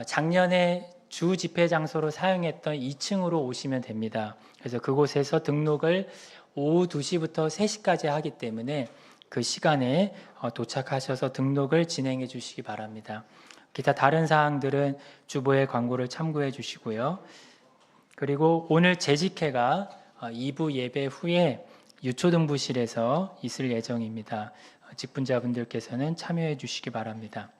작년에 주 집회 장소로 사용했던 2층으로 오시면 됩니다. 그래서 그곳에서 등록을 오후 2시부터 3시까지 하기 때문에 그 시간에 도착하셔서 등록을 진행해 주시기 바랍니다. 기타 다른 사항들은 주보의 광고를 참고해 주시고요. 그리고 오늘 재직회가 2부 예배 후에 유초등부실에서 있을 예정입니다. 직분자분들께서는 참여해 주시기 바랍니다.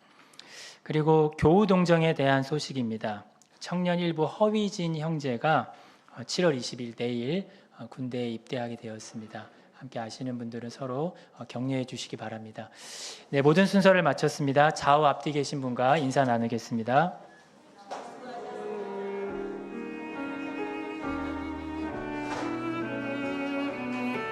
그리고 교우동정에 대한 소식입니다. 청년 일부 허위진 형제가 7월 20일 내일 군대에 입대하게 되었습니다. 함께 아시는 분들은 서로 격려해 주시기 바랍니다. 네, 모든 순서를 마쳤습니다. 좌우 앞뒤 계신 분과 인사 나누겠습니다.